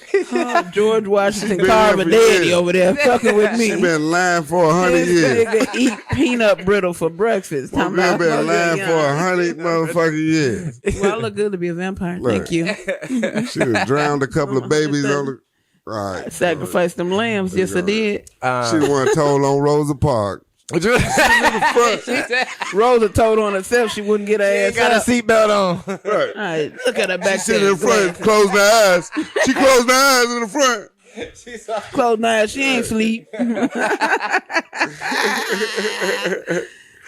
George Washington been Carver there for daddy years. over there fucking with me. She been lying for 100 This years. nigga eat peanut brittle for breakfast. My Talking girl about been fucking lying young. for 100 motherfucking years. Well, I look good to be a vampire. Look. Thank you. She done drowned a couple of babies on the. All right. Sacrificed them lambs. Yes, I did. She the one told on Rosa Parks. Rosa told on herself she wouldn't get her ass got a up. seatbelt on. Right. All right, look at her She back sitting there. in front, closed her eyes. She closed her eyes in the front. Closed her eyes. She ain't sleep.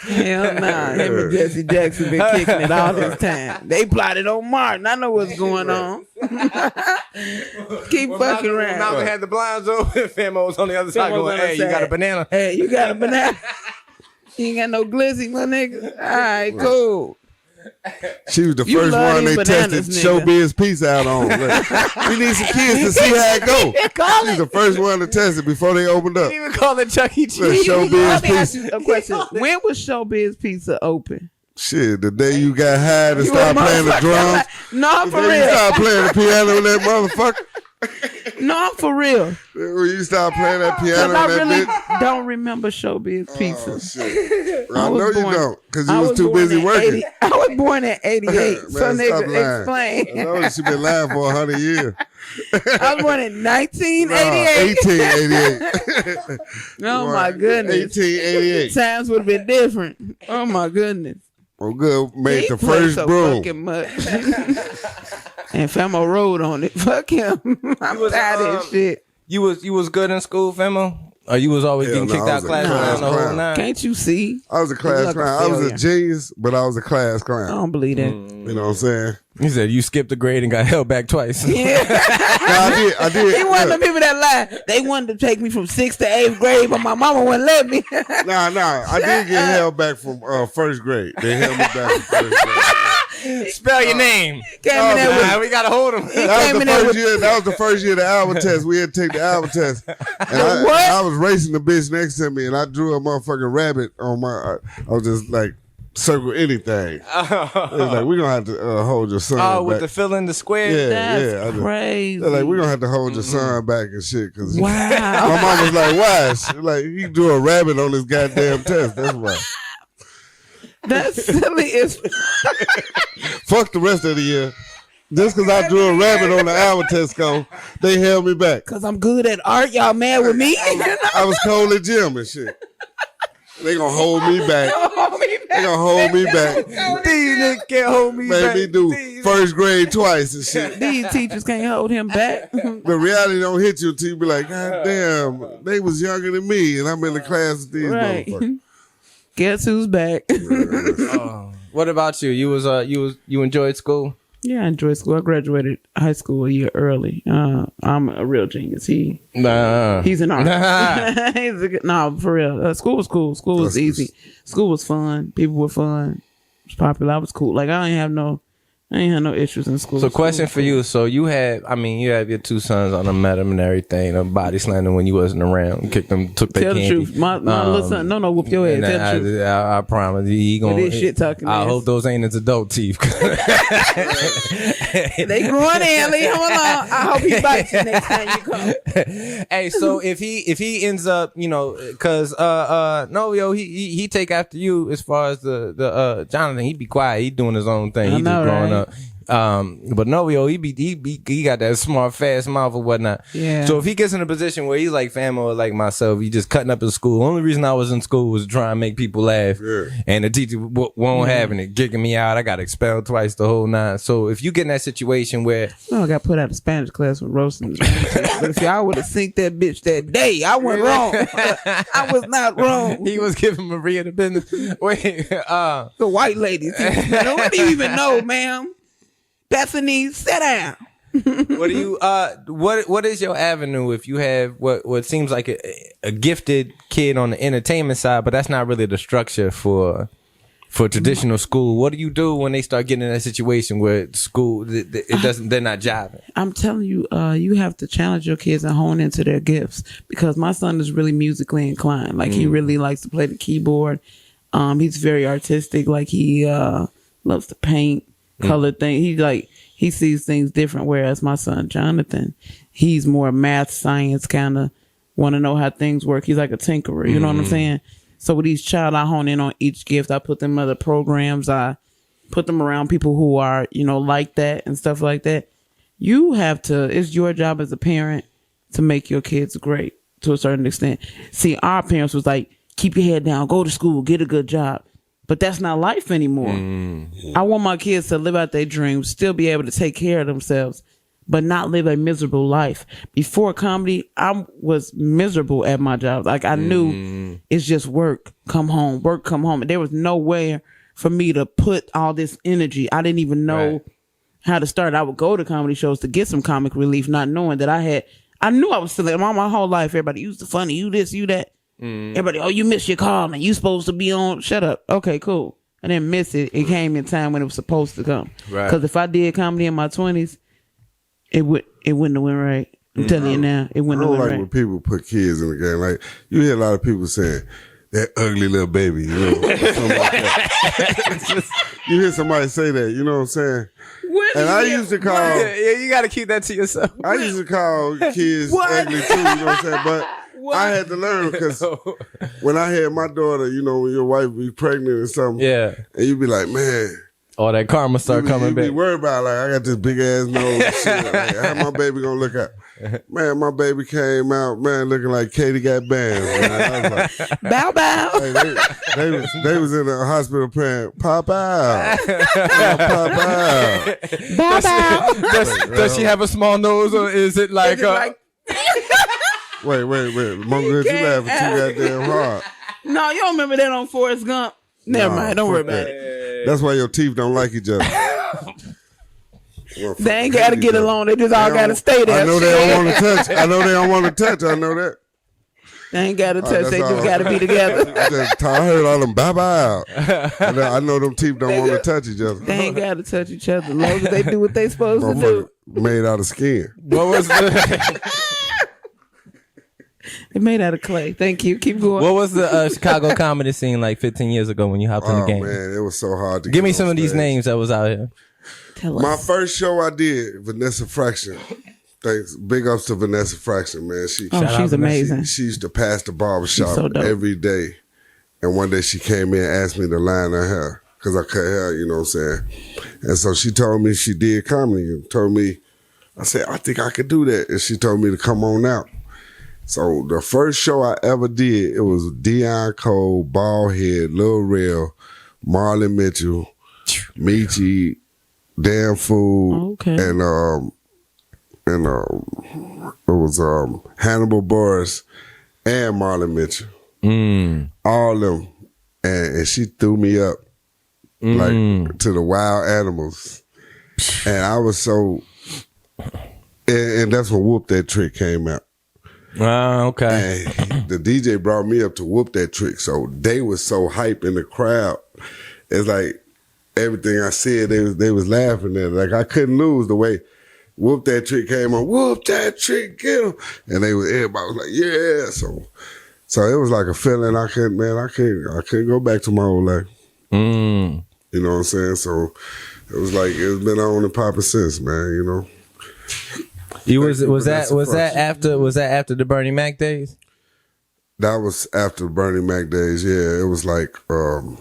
Hell nah. Him and Jesse Jackson been kicking it all this time. They plotted on Martin. I know what's going on. Keep fucking around. Malcolm had the blinds open. Famo was on the other side Famo was going, on the hey, you got a side. banana? Hey, you got a banana? You ain't got no glizzy, my nigga? All right, cool. She was the You first love one they these tested bananas, Showbiz Peace out on. Like, we need some kids to see how it go. She's the first one to test it before they opened up. Didn't even call it Chuck E. Look, Cheese. Showbiz Let me ask Pizza. you a question. When was Showbiz Pizza open? Shit, the day you got high and started playing the Motherfucker, drums. No, The for day you real. started playing the piano in that motherfucker. No, I'm for real. When you start playing that Because piano I in that really bitch. don't remember Showbiz Pizza. Oh, shit. I was know you born- don't, because I you was too born busy in working. 80 I was born in 88. Man, So stop nigga, lying. explain. I know she been lying for 100 years. I was born in 1988. 1888. Oh my goodness. 1888. Times would have been different. Oh my goodness. Well, good. Made He the played first so broom. fucking much. And Famo rode on it. Fuck him. I'm tired of this shit. You was good in school, Famo? Or you was always Hell getting no, kicked I out was a class class around the whole clown. nine? Can't you see? I was a class Like a clown. I was a failure. genius, but I was a class I clown. don't believe that. You know what I'm saying? He said you skipped the grade and got held back twice. Yeah. No, I did. He one of the Look, people that lie. They wanted to take me from 6th to 8th grade, but my mama wouldn't let me. Nah, I did get held back from first grade. They held me back from first grade. Spell your name. Came in there with, We gotta hold him. he That came was in the there first with, year. That was the first year of the album test. We had to take the album test. And what? I was racing the bitch next to me, and I drew a motherfucking rabbit on my. I was just like circle anything. It was like we're gonna have to hold your son. Oh, with back. the fill in the square. Yeah. that's I just- crazy. They're like, we're gonna have to hold your son back and shit. Cause Wow. my mom was like, why? She like, he drew a rabbit on his goddamn test. That's why. That's silly as Fuck the rest of the year. Just because I drew a rabbit on the album test score, they held me back. because I'm good at art. Y'all mad with me? I was cold at gym and shit. They gonna hold me back. They gonna hold me back. These niggas can't hold me Made back. me do first grade twice and shit. These teachers can't hold him back. But reality don't hit you until you be like, God damn, they was younger than me and I'm in the class with these Right. motherfuckers. Guess who's back? What about you? You enjoyed school? Yeah, I enjoyed school. I graduated high school a year early. I'm a real genius. He's an artist. No, for real. School was cool. School was easy. School was fun. People were fun. It was popular. I was cool. Like I ain't have no issues in school. So question for you. So you have your two sons on the met them and everything, a body slamming when you wasn't around, kicked them, took their candy. Tell the truth. My little son, no, whoop your ass. Tell the truth. I promise. He gonna, this shit talking. I hope those ain't his adult teeth. They growing in. Hold on. I hope he bites you next time you come. Hey, so if he ends up, cause he take after you as far as the Jonathan, he be quiet. He doing his own thing. He just growing up. But Novio, he got that smart, fast mouth or whatnot. Yeah. So if he gets in a position where he's like Famo or like myself, he just cutting up in school. The only reason I was in school was to try and make people laugh. Yeah. And the teacher won't having it, kicking me out. I got expelled twice, the whole nine. So if you get in that situation where I got put out of Spanish class with roasting. But see, I would have synced that bitch that day. I went wrong. I was not wrong. He was giving Maria the business. Wait, the white lady. What do you even know, ma'am? Bethany, sit down. What do you what is your avenue if you have what seems like a gifted kid on the entertainment side, but that's not really the structure for traditional school? What do you do when they start getting in that situation where school they're not jiving? I'm telling you, you have to challenge your kids and hone into their gifts, because my son is really musically inclined. Like he really likes to play the keyboard. He's very artistic. Like he loves to paint, color things. He sees things different. Whereas my son Jonathan, he's more math, science, kind of want to know how things work. He's like a tinkerer. You know what I'm saying? So with each child, I hone in on each gift. I put them in other programs. I put them around people who are, like that and stuff like that. You have to, it's your job as a parent to make your kids great to a certain extent. See, our parents was like, keep your head down, go to school, get a good job. But that's not life anymore. I want my kids to live out their dreams, still be able to take care of themselves, but not live a miserable life. Before comedy, I was miserable at my job. Like I knew it's just work, come home, work, come home. And there was nowhere for me to put all this energy. I didn't even know how to start. I would go to comedy shows to get some comic relief, not knowing that I knew I was still like, my whole life, everybody, you the funny, you this, you that. Everybody, you missed your call and you supposed to be on. Shut up. Okay, cool. I didn't miss it. It came in time when it was supposed to come. Right. Because if I did comedy in my 20s, it wouldn't have went right. I'm telling you now, it wouldn't have went right. I don't like when people put kids in the game. Like you hear a lot of people saying that ugly little baby. Something like that. You hear somebody say that. You know what I'm saying? And I used to call. Yeah, you got to keep that to yourself. I used to call kids ugly too. You know what I'm saying? But I had to learn, because when I had my daughter, when your wife be pregnant or something, and you be like, man, all that karma start coming back. You be worried about, like, I got this big ass nose. Shit. Like, how my baby gonna look out? Man, my baby came out, man, looking like Katie got bands. Man. I was like, bow bow. Hey, they was in the hospital praying, pop out, pop out, bow bow. Does she have a small nose, or is it like? Wait. Mongo, you laughing too goddamn hard. No, you don't remember that on Forrest Gump? Never mind. Don't worry about it. That's why your teeth don't like each other. They ain't got to get along. They just all got to stay there. I know they don't want to touch. I know that. They ain't got to touch. They just got to be together. I heard all them bye-bye. I know them teeth don't want to touch each other. They ain't got to touch each other. As long as they do what they supposed to do. Made out of skin. What was It made out of clay. Thank you. Keep going. What was the Chicago comedy scene like 15 years ago when you hopped in the game? Oh, man, it was so hard to give me some of these names that was out here. Tell us. My first show I did, Vanessa Fraction. Thanks. Big ups to Vanessa Fraction, man. She's amazing. She used to pass the barbershop every day. And one day she came in and asked me to line her hair, because I cut hair, you know what I'm saying? And so she told me she did comedy and told me, I said, I think I could do that. And she told me to come on out. So the first show I ever did, it was Deion Cole, Baldhead, Lil Real, Marlon Mitchell, Michi, Dan Fool, and it was Hannibal Buress and Marlon Mitchell. All of them. And she threw me up like to the wild animals. And I was so, and that's when Whoop That Trick came out. Okay. And the DJ brought me up to Whoop That Trick. So they was so hype in the crowd. It's like everything I said, they was laughing at it. Like I couldn't lose the way Whoop That Trick came on. Whoop That Trick, get him. And everybody was like, yeah. So it was like a feeling I couldn't go back to my old life. Mm. You know what I'm saying? So it was like it's been on and popping since, man. You know. Was that after the Bernie Mac days? That was after the Bernie Mac days. Yeah, it was like around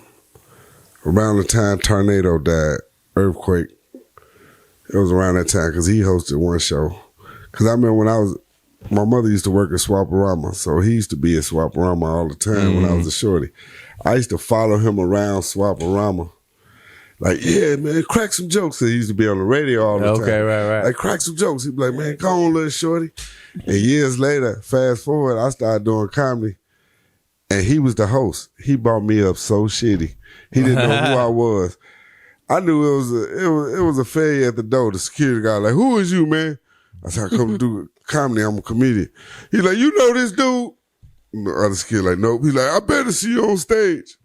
the time Tornado died, earthquake. It was around that time because he hosted one show. Because I remember when my mother used to work at Swaparama, so he used to be at Swaparama all the time when I was a shorty. I used to follow him around Swaparama. Like, yeah, man, crack some jokes. He used to be on the radio all the time. Okay, right. Like, crack some jokes. He'd be like, man, go on, little shorty. And years later, fast forward, I started doing comedy. And he was the host. He brought me up so shitty. He didn't know who I was. I knew it was a failure at the door. The security guy like, who is you, man? I said, I come to do comedy. I'm a comedian. He's like, you know this dude? And the other security like, nope. He's like, I better see you on stage.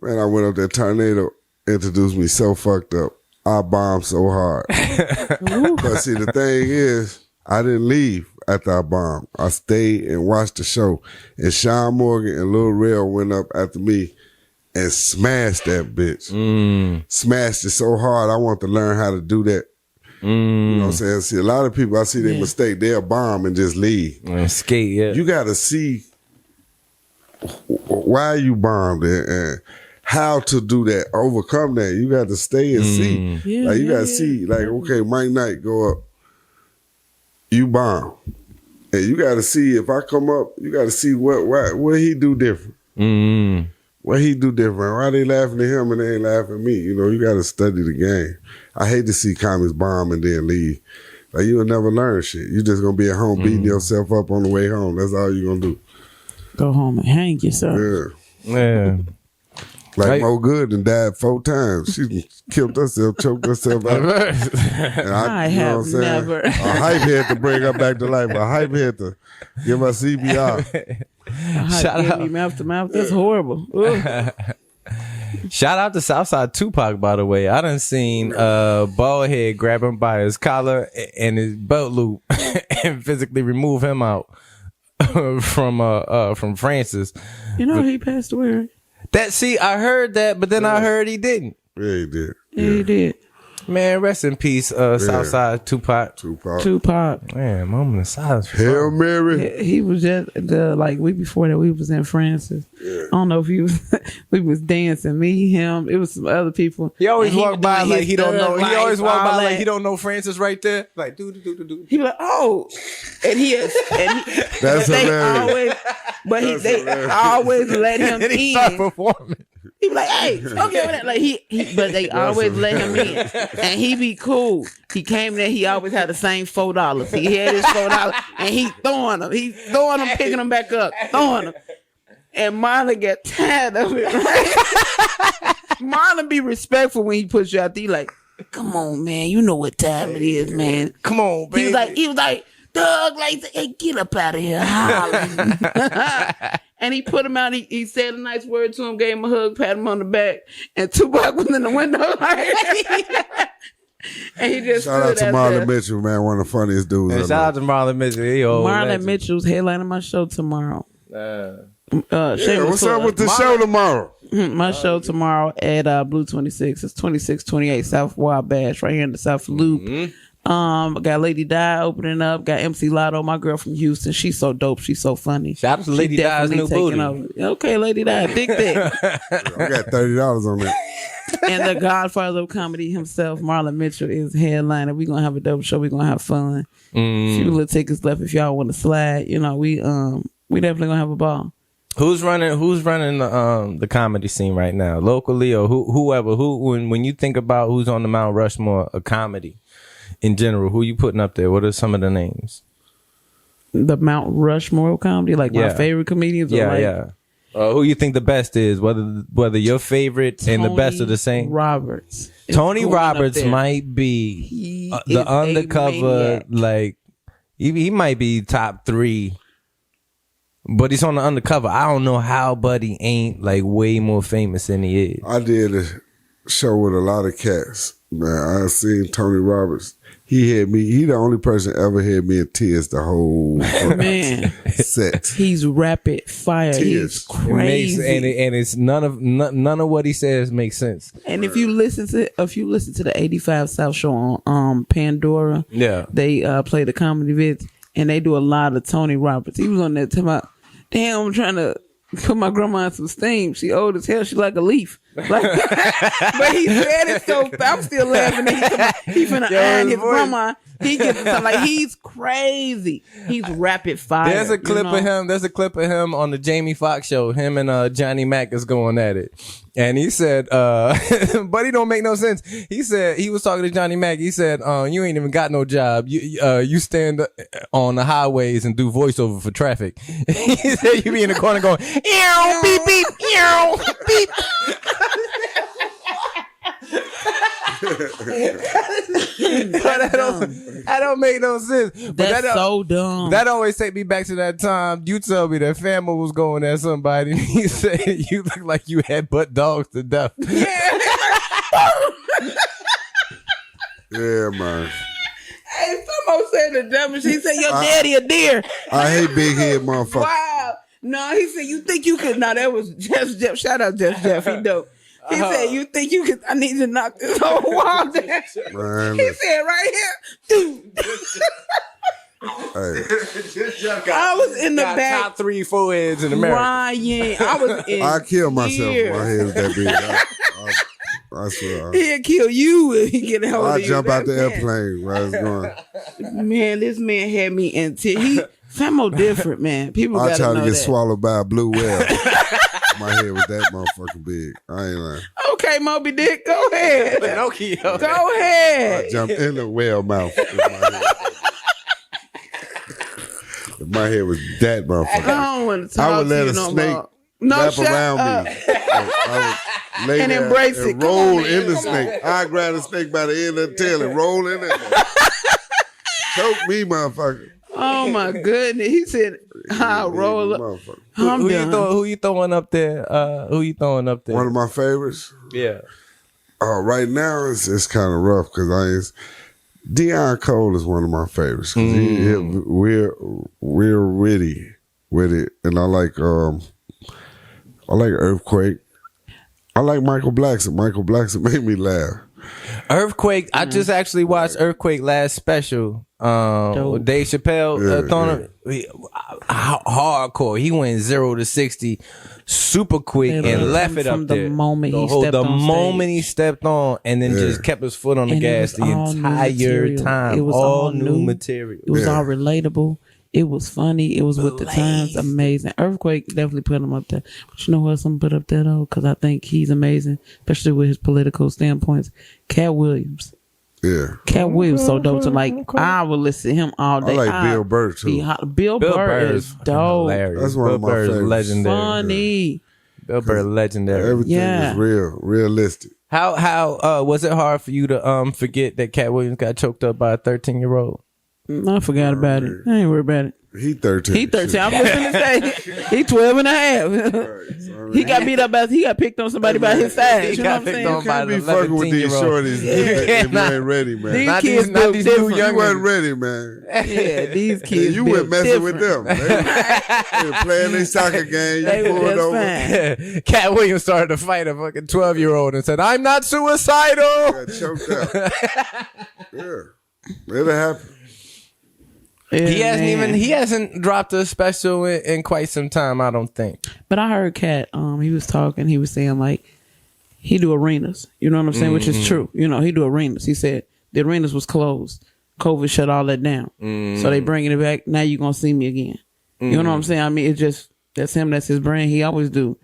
Man, I went up there, Tornado introduced me so fucked up. I bombed so hard. But see, the thing is, I didn't leave after I bombed. I stayed and watched the show. And Sean Morgan and Lil Rel went up after me and smashed that bitch. Smashed it so hard, I want to learn how to do that. You know what I'm saying? See, a lot of people, I see their mistake. They'll bomb and just leave. And skate, yeah. You got to see why you bombed and how to do that, overcome that. You got to stay and see. Yeah, like you got to see, like, okay, Mike Knight go up, you bomb. And you got to see, if I come up, you got to see what he do different. What he do different. Why they laughing at him and they ain't laughing at me? You know, you got to study the game. I hate to see comics bomb and then leave. Like, you'll never learn shit. You just going to be at home beating yourself up on the way home. That's all you going to do. Go home and hang yourself. Yeah. Like Mo Good and died 4 times. She killed herself, choked herself out. And I have never. A hype had to bring her back to life. A hype had to give her CPR. Shout out. Mouth to mouth. That's horrible. Shout out to Southside Tupac, by the way. I done seen Baldhead grab him by his collar and his belt loop and physically remove him out from Francis. You know he passed away, right? I heard that, but then I heard he didn't. Yeah, he did. Yeah, he did. Man, rest in peace, Southside Tupac. Man, moment of silence. Hail Mary. He was just like week before that we was in Francis. Yeah. I don't know if he was we was dancing, me, him, it was some other people. He always walk by like he don't know. He always walk by like he don't know Francis right there. Like do. He was like, oh, and that's hilarious. They always let him and he in. start performing. He be like, hey, okay, like but they always let him in, and he be cool. He came there, he always had the same $4. He had his $4, and he throwing them, picking them back up, throwing them. And Marlon get tired of it. Marlon be respectful when he puts you out there. He like, come on, man, you know what time it is, man. Come on, baby. He was like, Doug, like, hey, get up out of here, hollering. And he put him out. He said a nice word to him, gave him a hug, pat him on the back, and Tupac was in the window. And he just shout out to Marlon Mitchell, man, one of the funniest dudes. And shout out to Marlon Mitchell. Marlon Mitchell's headlining my show tomorrow. What's up with the show tomorrow? My show tomorrow at Blue 26. It's 2628 South Wild Bash, right here in the South Loop. Got Lady Di opening up. Got MC Lotto, my girl from Houston. She's so dope. She's so funny. Shout out to Lady Di's new booty. Okay, Lady Di, big thing. I got $30 on that. And the godfather of comedy himself, Marlon Mitchell, is headliner. We're gonna have a dope show. We're gonna have fun. Few little tickets left if y'all want to slide. You know, we definitely gonna have a ball. Who's running the comedy scene right now, locally or whoever? When you think about who's on the Mount Rushmore of comedy in general, who you putting up there? What are some of the names? The Mount Rushmore of comedy, like my favorite comedians. Yeah. Who you think the best is? Whether your favorite and the best are the same? Roberts. Tony Roberts might be the undercover. Like he might be top 3, but he's on the undercover. I don't know how Buddy ain't like way more famous than he is. I did a show with a lot of cats. Man, I seen Tony Roberts. He had me. He the only person ever had me in tears the whole set. He's rapid fire. Tears. He's crazy, and it's none of what he says makes sense. And if you listen to the 85 South Show on Pandora, they play the comedy vids, and they do a lot of Tony Roberts. He was on there talking about, damn, I'm trying to put my grandma in some steam. She old as hell. She like a leaf. Like, but he said it so fast. I'm still laughing. He finna iron his grandma. He gets like he's crazy. He's rapid fire. There's a clip of him. There's a clip of him on the Jamie Foxx show. Him and Johnny Mac is going at it, and he said, "But he don't make no sense." He said he was talking to Johnny Mac. He said, "You ain't even got no job. You stand on the highways and do voiceover for traffic." He said, "You be in the corner going, ew, beep beep, ew, beep." That don't make no sense. That's so dumb. That always take me back to that time you told me that Famo was going at somebody and he said you look like you had butt dogs to death. Yeah. Yeah, man. Hey, Famo said the dumbest. He said your daddy a deer. I hate big head motherfuckers. Wow. No, he said you think you could. No, that was Jeff. Shout out Jeff. He dope. He said, "You think you could? I need to knock this whole wall down." Man, he said, "Right here, dude." Hey. I was in the back. Top 3 foreheads in America. Ryan, I was in. I kill myself if my head was that big. I swear. He'll kill you if he get a hold of you. I jump out the airplane where I was going. Man, this man had me in tears. Famo different, man. People gotta know that. I tried to get swallowed by a blue whale. My head was that motherfucking big. I ain't lying. Okay, Moby Dick, go ahead. Pinocchio. Go ahead. I jumped in the whale mouth. If my head was that motherfucker. I don't want to talk I would let to a you snake wrap around me. I would lay and there embrace and it. roll in the snake. I grab the snake by the end of the tail and roll in it. Choke me, motherfucker. Oh my goodness. He said, I'll roll up. Who you throwing up there? Who you throwing up there? One of my favorites? Yeah. Right now, it's kind of rough because Deion Cole is one of my favorites. Cause we're witty with it. And I like Earthquake. I like Michael Blackson. Michael Blackson made me laugh. Earthquake. I just actually watched Earthquake last special. Dave Chappelle hardcore. He went 0 to 60 super quick and left it up there. The moment he stepped on, and then just kept his foot on the gas the entire time. It was all new material. It was all relatable. It was funny. It was with the times. Amazing. Earthquake definitely put him up there. But you know who else I'm put up there though? Because I think he's amazing, especially with his political standpoints. Cat Williams. Yeah. Cat Williams so dope. So like, I would listen to him all day. I like Bill Burr too. Bill Burr is dope. Hilarious. That's one of my favorites. Legendary. Funny. Bill Burr legendary. Everything is realistic. How was it hard for you to forget that Cat Williams got choked up by a 13-year-old? I forgot about it. I ain't worried about it. He 13. He 13. I'm just gonna say he 12 and a half. He got beat up he got picked on somebody by his side. You know what I'm saying? You can't be fucking with these shorties if you ain't ready, man. These kids not these new young. You wasn't ready, man. Yeah, these kids. You went messing with them. They were playing their soccer game. You pulled over. Cat Williams started to fight a fucking 12-year-old and said, "I'm not suicidal." Got choked up. Yeah, it'll happen. Yeah, he hasn't dropped a special in quite some time, I don't think. But I heard Cat, he was talking, he was saying like he do arenas, you know what I'm saying, which is true. You know, he do arenas. He said the arenas was closed. COVID shut all that down. So they bringing it back. Now you gonna see me again. You know what I'm saying? I mean, it's just that's him, that's his brand. He always do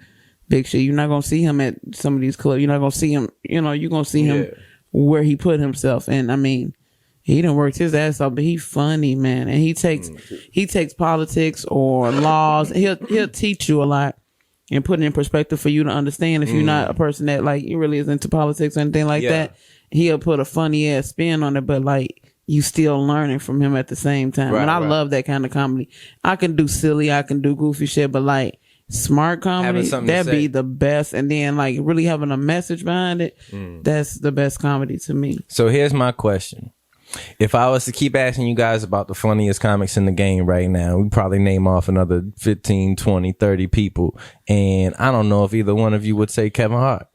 big shit. You're not gonna see him at some of these clubs. You're not gonna see him, you know, you're gonna see him where he put himself. And I mean, he done worked his ass off, but he funny, man. And he takes politics or laws. He'll teach you a lot. and put it in perspective for you to understand. If you're not a person that like you really is into politics or anything like that, he'll put a funny ass spin on it, but like you still learning from him at the same time. And I love that kind of comedy. I can do silly, I can do goofy shit, but like smart comedy, that'd be the best. And then like really having a message behind it, that's the best comedy to me. So here's my question. If I was to keep asking you guys about the funniest comics in the game right now, we'd probably name off another 15, 20, 30 people. And I don't know if either one of you would say Kevin Hart.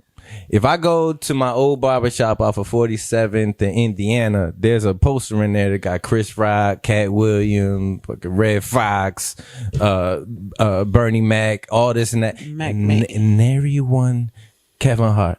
If I go to my old barbershop off of 47th in Indiana, there's a poster in there that got Chris Rock, Cat Williams, Red Fox, Bernie Mac, all this and that. And nary one Kevin Hart.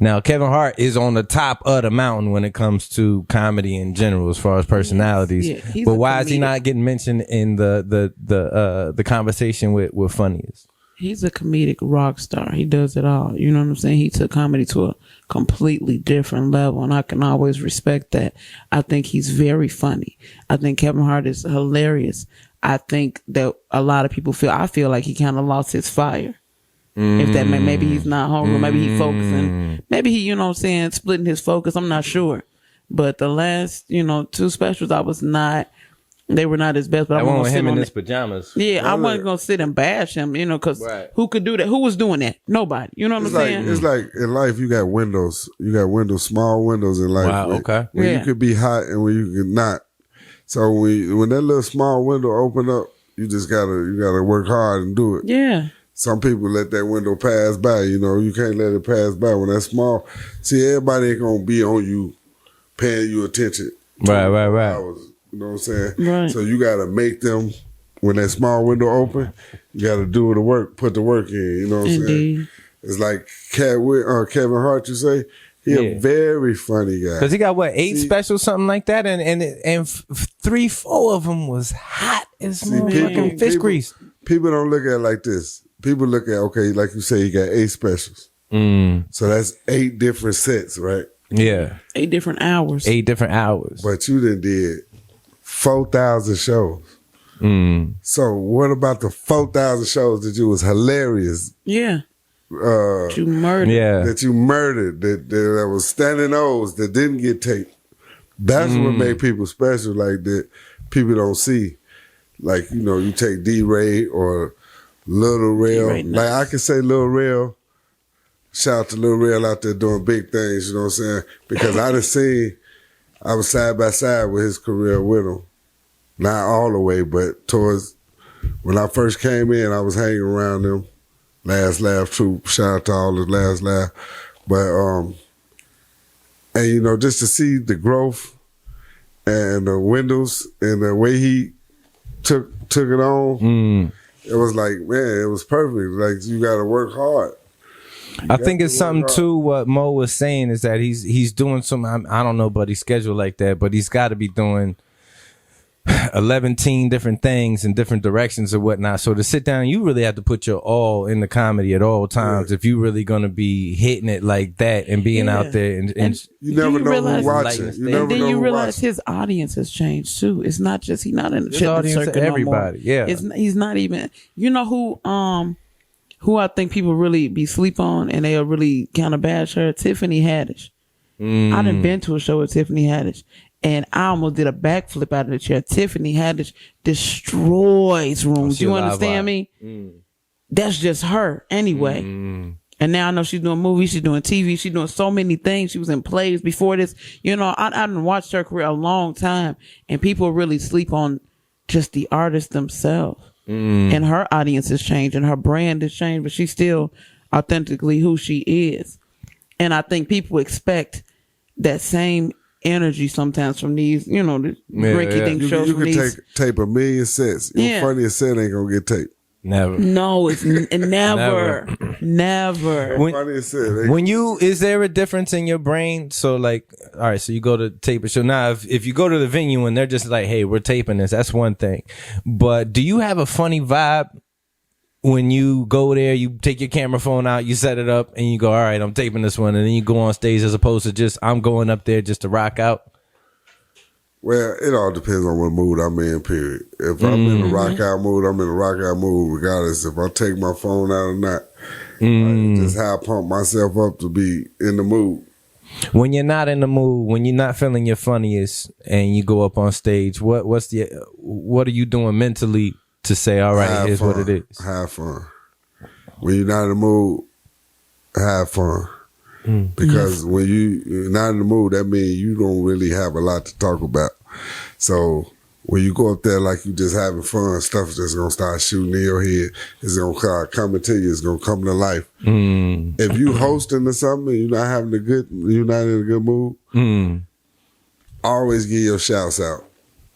Now, Kevin Hart is on the top of the mountain when it comes to comedy in general, as far as personalities. Yeah, but why is he not getting mentioned in the conversation with funniest? He's a comedic rock star. He does it all. You know what I'm saying? He took comedy to a completely different level, and I can always respect that. I think he's very funny. I think Kevin Hart is hilarious. I think that a lot of people I feel like he kind of lost his fire. If that maybe he's not hungry, maybe he's focusing, maybe he, you know what I'm saying, splitting his focus. I'm not sure. But the last, 2 specials, they were not his best. But I went with him in his pajamas. Yeah, I wasn't going to sit and bash him, because who could do that? Who was doing that? Nobody. You know what I'm saying? It's like in life, you got windows. You got windows, small windows in life. Wow, okay. Where you could be hot and where you could not. So when that little small window open up, you just gotta work hard and do it. Yeah. Some people let that window pass by, you can't let it pass by when that's small. See, everybody ain't gonna be on you, paying you attention. Right. Hours, you know what I'm saying? Right. So you gotta make them, when that small window open, you gotta do the work, put the work in, you know what I'm saying? It's like Kevin Hart, you say? He a very funny guy. Because he got, 8 specials, something like that? And 3-4 of them was hot as fucking fish grease. People don't look at it like this. People look at, okay, like you say, he got 8 specials. So that's 8 different sets, right? Yeah. 8 different hours. 8 different hours. But you did 4,000 shows. So what about the 4,000 shows that you was hilarious? Yeah. That you murdered. Yeah. That you murdered. That was standing O's that didn't get taped. That's what made people special, like that people don't see. Like, you take D-Ray or Little Rail. Like I can say Little Rail. Shout out to Little Rail out there doing big things, you know what I'm saying? Because I was side by side with his career with him. Not all the way, but towards when I first came in, I was hanging around them. Last Laugh Troop. Shout out to all the Last Laugh. But and just to see the growth and the windows and the way he took it on. It was like, man, it was perfect. Like, you got to work hard. I think it's something too. What Mo was saying is that he's doing some. I don't know, but he's scheduled like that. But he's got to be doing 11 different things in different directions or whatnot. So to sit down, you really have to put your all in the comedy at all times if you really going to be hitting it like that and being out there. And you never know who's watching. And then you realize his audience has changed too. It's not just he's not in the children's circuit everybody. No more. Yeah, he's not even. You know who I think people really be sleep on and they'll really kind of bash her? Tiffany Haddish. I done been to a show with Tiffany Haddish. And I almost did a backflip out of the chair. Tiffany Haddish destroys rooms. You understand me? That's just her anyway. And now I know she's doing movies, she's doing TV, she's doing so many things. She was in plays before this. I done watched her career a long time, and people really sleep on just the artists themselves. And her audience has changed, and her brand has changed, but she's still authentically who she is. And I think people expect that same energy sometimes from these, the rinky-dink shows. You can tape 1 million sets. Your funniest set ain't gonna get taped. Never. No, it's never. Is there a difference in your brain? So like, all right, so you go to tape a show. Now, if you go to the venue and they're just like, hey, we're taping this, that's one thing. But do you have a funny vibe when you go there, you take your camera phone out, you set it up, and you go, all right, I'm taping this one, and then you go on stage as opposed to just, I'm going up there just to rock out? Well, it all depends on what mood I'm in, period. If I'm in a rock out mood, I'm in a rock out mood regardless if I take my phone out or not. Like, just how I pump myself up to be in the mood. When you're not in the mood, when you're not feeling your funniest and you go up on stage, what are you doing mentally to say, all right, here's what it is? Have fun. When you're not in the mood, have fun. Because when you're not in the mood, that means you don't really have a lot to talk about. So when you go up there like you just having fun, stuff is just gonna start shooting in your head. It's gonna start coming to you. It's gonna come to life. If you hosting or something, you're not in a good mood. Always give your shouts out.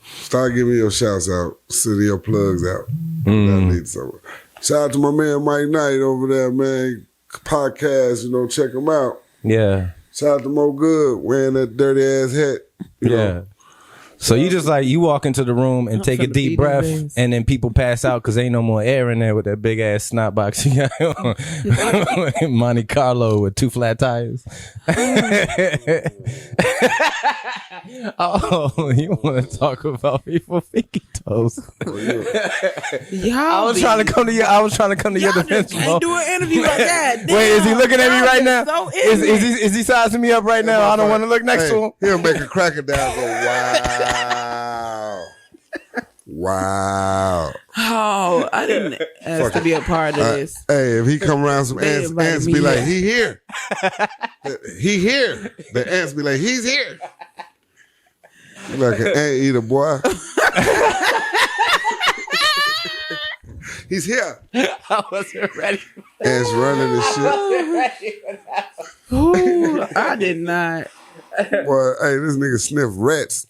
Start giving your shouts out. Send your plugs out. That leads somewhere. Shout out to my man Mike Knight over there, man. Podcast, check him out. Yeah. Shout out to Mo Good wearing that dirty ass hat. You know. So you just like, you walk into the room and take a deep breath and then people pass out because ain't no more air in there with that big ass snot box you got on. Monte Carlo with 2 flat tires. Oh, you want to talk about people pinky toes? I was trying to come to your defense. Can't do an interview like that. Wait, is he looking at me right now? So is he sizing me up right now? I don't want to look next to him. He'll make a crocodile go, wow. Wow. Oh, I didn't ask to be a part of this. Hey, if he come around some ants be like, he here. He here. The ants be like, he's here. You like an ant eater, boy. He's here. I wasn't ready. Ants running and shit. Ooh, I did not. Boy, hey, this nigga sniff rats.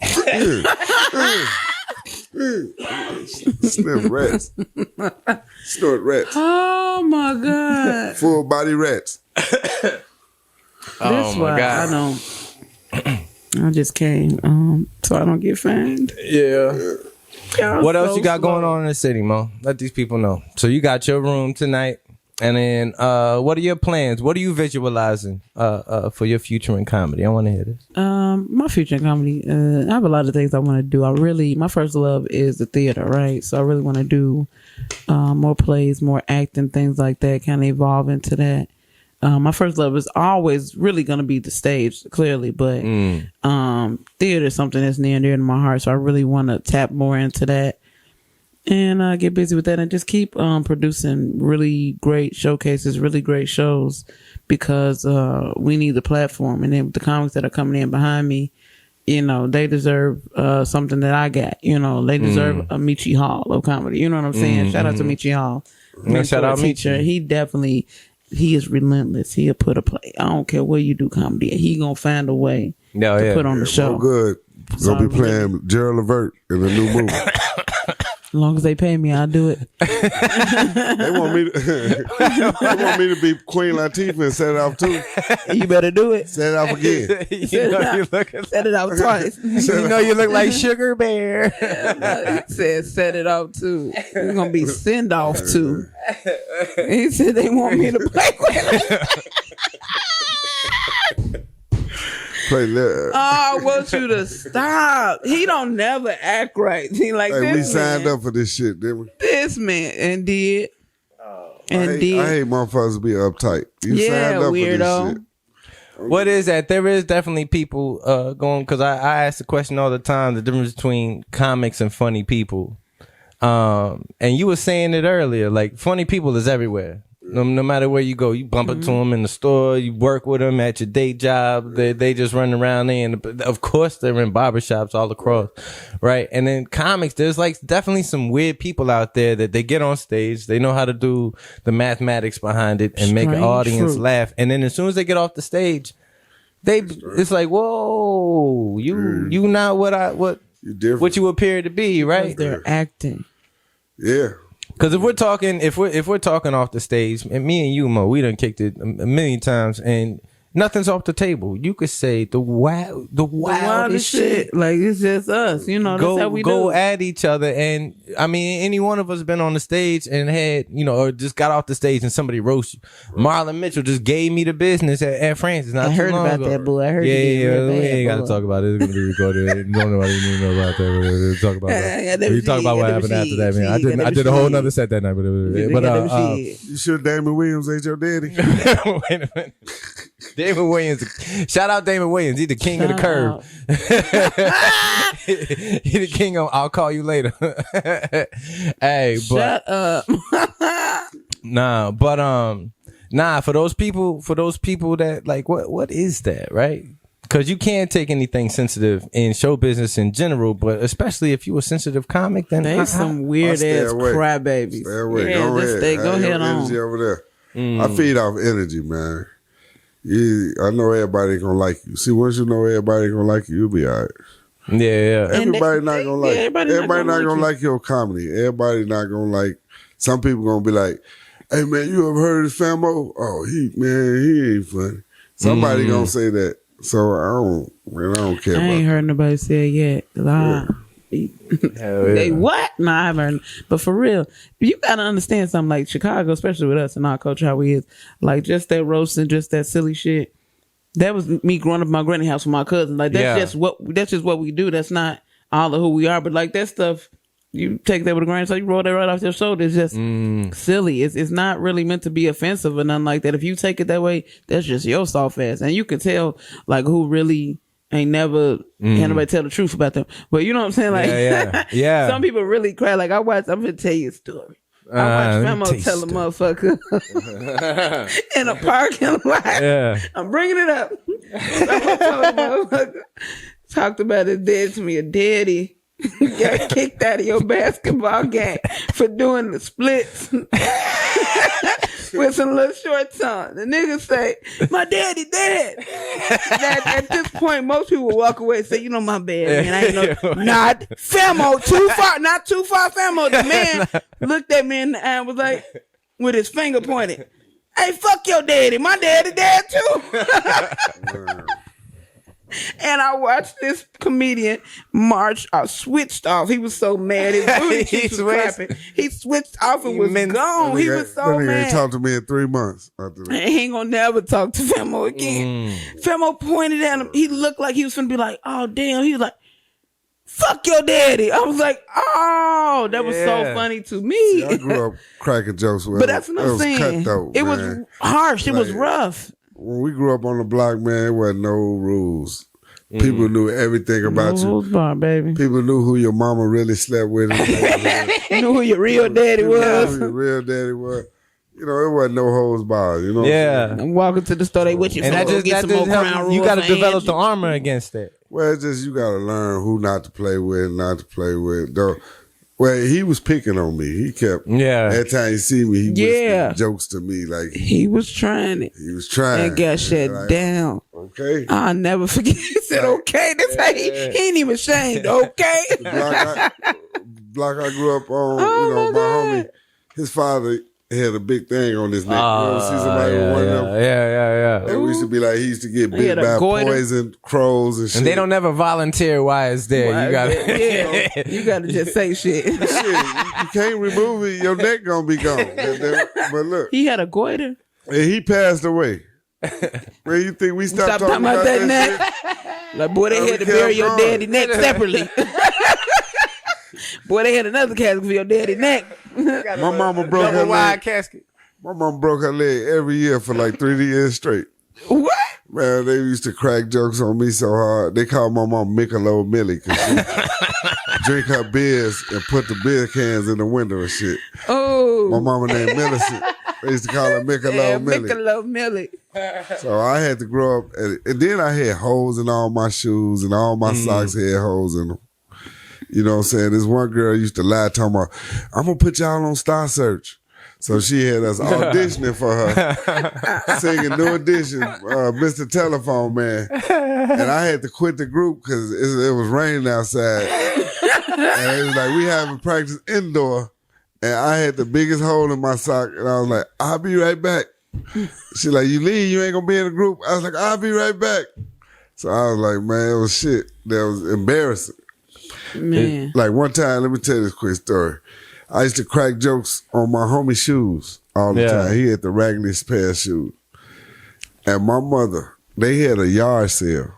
Sniff rats. Snort rats. Oh my God. Full body rats. That's why I just came so I don't get fined. Yeah. What else you got going on in the city, Mo? Let these people know. So you got your room tonight. And then what are your plans? What are you visualizing for your future in comedy? I want to hear this. My future in comedy, I have a lot of things I want to do. My first love is the theater, right? So I really want to do more plays, more acting, things like that, kind of evolve into that. My first love is always really going to be the stage, clearly, but theater is something that's near and dear to my heart. So I really want to tap more into that and get busy with that and just keep producing really great showcases, really great shows, because we need the platform. And then with the comics that are coming in behind me, they deserve something that I got. They deserve a Michi Hall of comedy. You know what I'm saying? Shout out to Michi Hall. Shout out teacher. He is relentless. He'll put a play. I don't care where you do comedy. He gonna find a way to put on the show. Oh, good. Gonna be playing Gerald Levert in the new movie. As long as they pay me, I'll do it. They want me to be Queen Latifah and set it off too. You better do it. Set it off again. Set it off twice. You look like Sugar Bear. He said set it off too. It's gonna be send off too. He said they want me to play with. I want you to stop. He don't never act right. He like, hey, we signed up for this shit, didn't we? This man and did. I hate motherfuckers be uptight. You signed up weirdo. for this shit. What is that? There is definitely people going, because I ask the question all the time, the difference between comics and funny people. And you were saying it earlier, like funny people is everywhere. No matter where you go, you bump into them in the store, you work with them at your day job, they just run around there, and of course they're in barbershops all across, right? And then comics, there's like definitely some weird people out there that they get on stage, they know how to do the mathematics behind it and make an audience laugh, and then as soon as they get off the stage, it's like, whoa, you not what you appear to be, right? They're acting. Yeah. Because if we're talking off the stage, and me and you, Mo, we done kicked it a million times, and Nothing's off the table. You could say the wildest shit. Like, it's just us. You know, that's how we go do. at each other. And I mean, any one of us been on the stage and had, or just got off the stage and somebody roast you. Marlon Mitchell just gave me the business at Francis. I heard about that, boy. I heard Yeah. We ain't got to talk about it. It's going to be recorded. Nobody need to know about that. Talk about we talk about what happened after that, man. I did a whole nother set that night. You sure Damon Williams ain't your daddy? Wait a minute. Damon Williams. Shout out Damon Williams. He's the king of the curve. He the king of I'll call you later. Hey, but shut up. for those people that like what is that, right? Because you can't take anything sensitive in show business in general, but especially if you a sensitive comic, then they some weird ass crybabies. Stay away. Yeah, go ahead. Go ahead on. Energy over there. I feed off energy, man. I know everybody ain't gonna like you. See, once you know everybody ain't gonna like you, you'll be all right. Yeah. Everybody not gonna like. Everybody not gonna like your comedy. Everybody not gonna like. Some people gonna be like, "Hey man, you ever heard of Famo? Oh, he ain't funny." Somebody gonna say that. So I don't care. I ain't heard nobody say it yet. They what? Nah, I haven't heard. But for real, you gotta understand something like Chicago, especially with us and our culture, how we is. Like just that roasting, just that silly shit. That was me growing up in my granny house with my cousin. Like that's just what we do. That's not all of who we are. But like that stuff, you take that with a grain of salt, you roll that right off your shoulder. It's just silly. It's not really meant to be offensive or nothing like that. If you take it that way, that's just your soft ass. And you can tell like who really ain't never had nobody tell the truth about them. But you know what I'm saying? Like yeah. Some people really cry. Like I'm gonna tell you a story. I watched Famo tell a motherfucker in a parking lot. Yeah. I'm bringing it up. Famo tell a motherfucker talked about his dad to me. A daddy got kicked out of your basketball game for doing the splits with some little shorts on. The nigga say, "My daddy dead." At this point, most people will walk away and say, "My bad, man. I ain't know." Not Famo, too far, not too far. Famo, the man looked at me in the eye and was like, with his finger pointed, "Hey, fuck your daddy. My daddy dead too." And I watched this comedian march. I switched off. He was so mad. His booty cheeks was clapping. He switched off and was gone. He was so mad. He ain't talked to me in 3 months. He ain't gonna never talk to Famo again. Famo pointed at him. He looked like he was finna be like, "Oh damn." He was like, "Fuck your daddy." I was like, "Oh, that was so funny to me." See, I grew up cracking jokes with him. But that's what I'm saying. It was harsh. It was rough. When we grew up on the block, man, there wasn't no rules. People knew everything about you. Bar, baby. People knew who your mama really slept with. Knew who your real daddy was. Who your real daddy was. It wasn't no holds barred. Yeah. I'm walking to the store. They with you. And that just help. You got to develop the armor against it. Well, it's just you got to learn who not to play with, not to play with. Though, well, he was picking on me. He kept. Yeah. Every time he see me, he whispered jokes to me like he was trying it. He was trying. And got shut down. Okay. I'll never forget. He said, "Okay." That's how he ain't even ashamed. Okay. The block I grew up on, my homie, his father had a big thing on his neck. See somebody with one of them? Yeah. And we used to be like, he used to get bit by poison, crows, and shit. And they don't never volunteer why it's there. You gotta just say shit. You can't remove it. Your neck gonna be gone. But look, he had a goiter. And he passed away. Where you think we stopped talking about that neck? Like, boy, they had to bury your daddy neck separately. Boy, they had another casket for your daddy neck. My mama broke her leg. Casket. My mama broke her leg every year for like 3 years straight. What? Man, they used to crack jokes on me so hard. They called my mom Michelob Millie because she drink her beers and put the beer cans in the window and shit. Oh. My mama named Millicent. They used to call her Michelob Millie. Michelob Millie. So I had to grow up. And then I had holes in all my shoes and all my socks had holes in them. You know what I'm saying? This one girl used to lie, talking about, "I'm going to put y'all on Star Search." So she had us auditioning for her, singing New Edition, Mr. Telephone Man. And I had to quit the group because it was raining outside. And it was like, we having practice indoor. And I had the biggest hole in my sock. And I was like, "I'll be right back." She like, you leave, you ain't gonna be in the group. I was like, I'll be right back. So I was like, man, it was shit. That was embarrassing. Man. Like one time, let me tell you this quick story. I used to crack jokes on my homie shoes all the time. He had the raggediest pair of shoes. And my mother, they had a yard sale.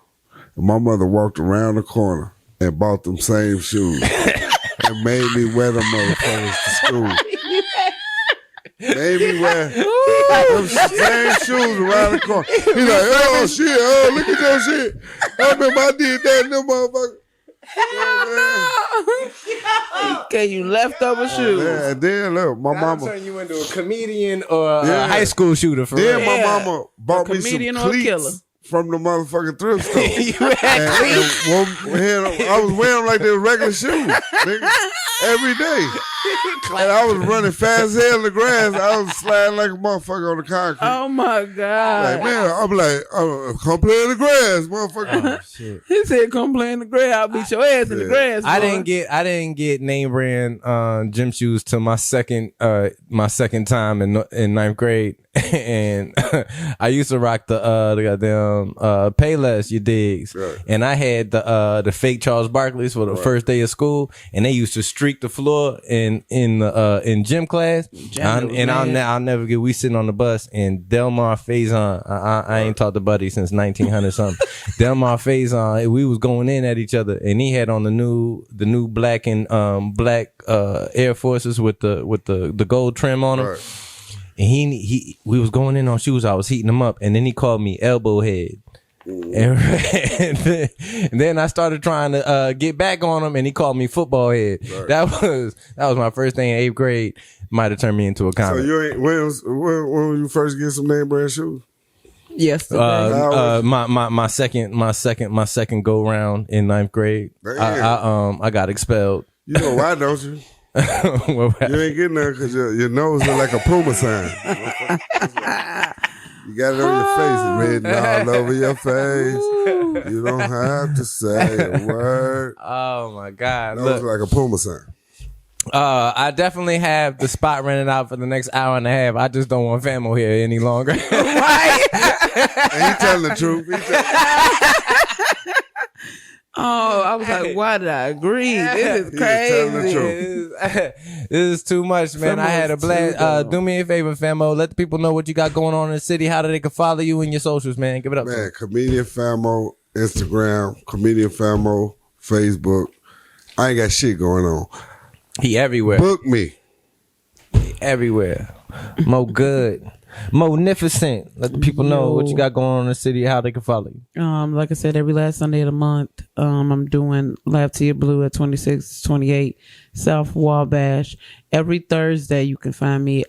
And my mother walked around the corner and bought them same shoes and made me wear them motherfuckers to school. Made me wear them same shoes around the corner. He like, oh shit, oh look at your shit. I remember I did that in them motherfuckers. Okay, you leftover shoes. Yeah, and then look, my mama turn you into a comedian or a high school shooter for real. Then my mama bought me some comedian or a killer. cleats from the motherfucking thrift store. You had cleats. I was wearing them like they were regular shoes, nigga, every day. And I was running fast as hell in the grass. I was sliding like a motherfucker on the concrete. Oh my God. Like, man, I'm like, come play in the grass, motherfucker. Oh, shit. He said, come play in the grass. I'll beat your ass in the grass. I boy. didn't get name brand gym shoes till my second time in ninth grade. And I used to rock the goddamn Payless, you digs. Right. And I had the fake Charles Barkley's for the first day of school, and they used to streak the floor in gym class. I'll never get. We sitting on the bus, and Delmar Faison. I ain't talked to Buddy since 1900 something. Delmar Faison. We was going in at each other, and he had on the new black and black Air Forces with the gold trim on them. Right. And we was going in on shoes. I was heating them up, and then he called me elbow head. And then I started trying to get back on him, and he called me football head. Right. That was my first thing in 8th grade. Might have turned me into a comic. So you ain't when you first get some name brand shoes? Yes. My second go round in 9th grade. I got expelled. You know why, don't you? You ain't getting there because your nose look like a Puma sign. You got it on your face and written all over your face. You don't have to say a word. Oh my God. Nose like a Puma sign. I definitely have the spot rented out for the next hour and a half. I just don't want Famo here any longer. Right? And he telling the truth. Oh, I was like, why did I agree? This is crazy. This is too much, man. I had a blast. Do me a favor, Famo. Let the people know what you got going on in the city, how they can follow you in your socials, man. Give it up. Man, Comedian Famo, Instagram, Comedian Famo, Facebook. I ain't got shit going on. He everywhere. Book me. He everywhere. Mo good. Monificent. Let the people know what you got going on in the city, how they can follow you. Like I said, every last Sunday of the month, I'm doing Laugh Till You Blue at 2628 South Wabash. Every Thursday, you can find me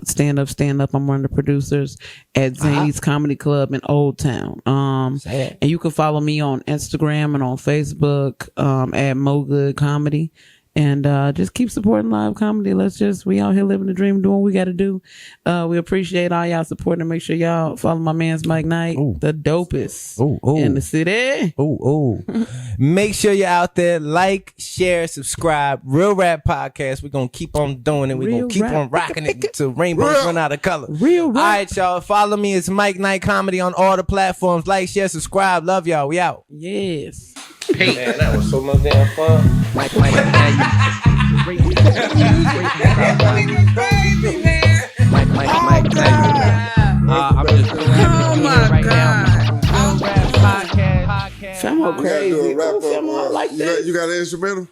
Stand Up. I'm one of the producers at Zany's Comedy Club in Old Town. And you can follow me on Instagram and on Facebook at Mo Good Comedy. And just keep supporting live comedy. We out here living the dream, doing what we got to do. We appreciate all y'all supporting, and make sure y'all follow my man's Mike Knight, the dopest in the city. Make sure you're out there. Like, share, subscribe. Real Rap Podcast. We're going to keep on doing it. We're going to keep on rocking it until rainbows run out of color. Real Rap. All right, y'all. Follow me. It's Mike Knight Comedy on all the platforms. Like, share, subscribe. Love y'all. We out. Yes. Hey, man, that was so much damn fun. Mike, I'm just right now. Famo crazy. You got an instrumental?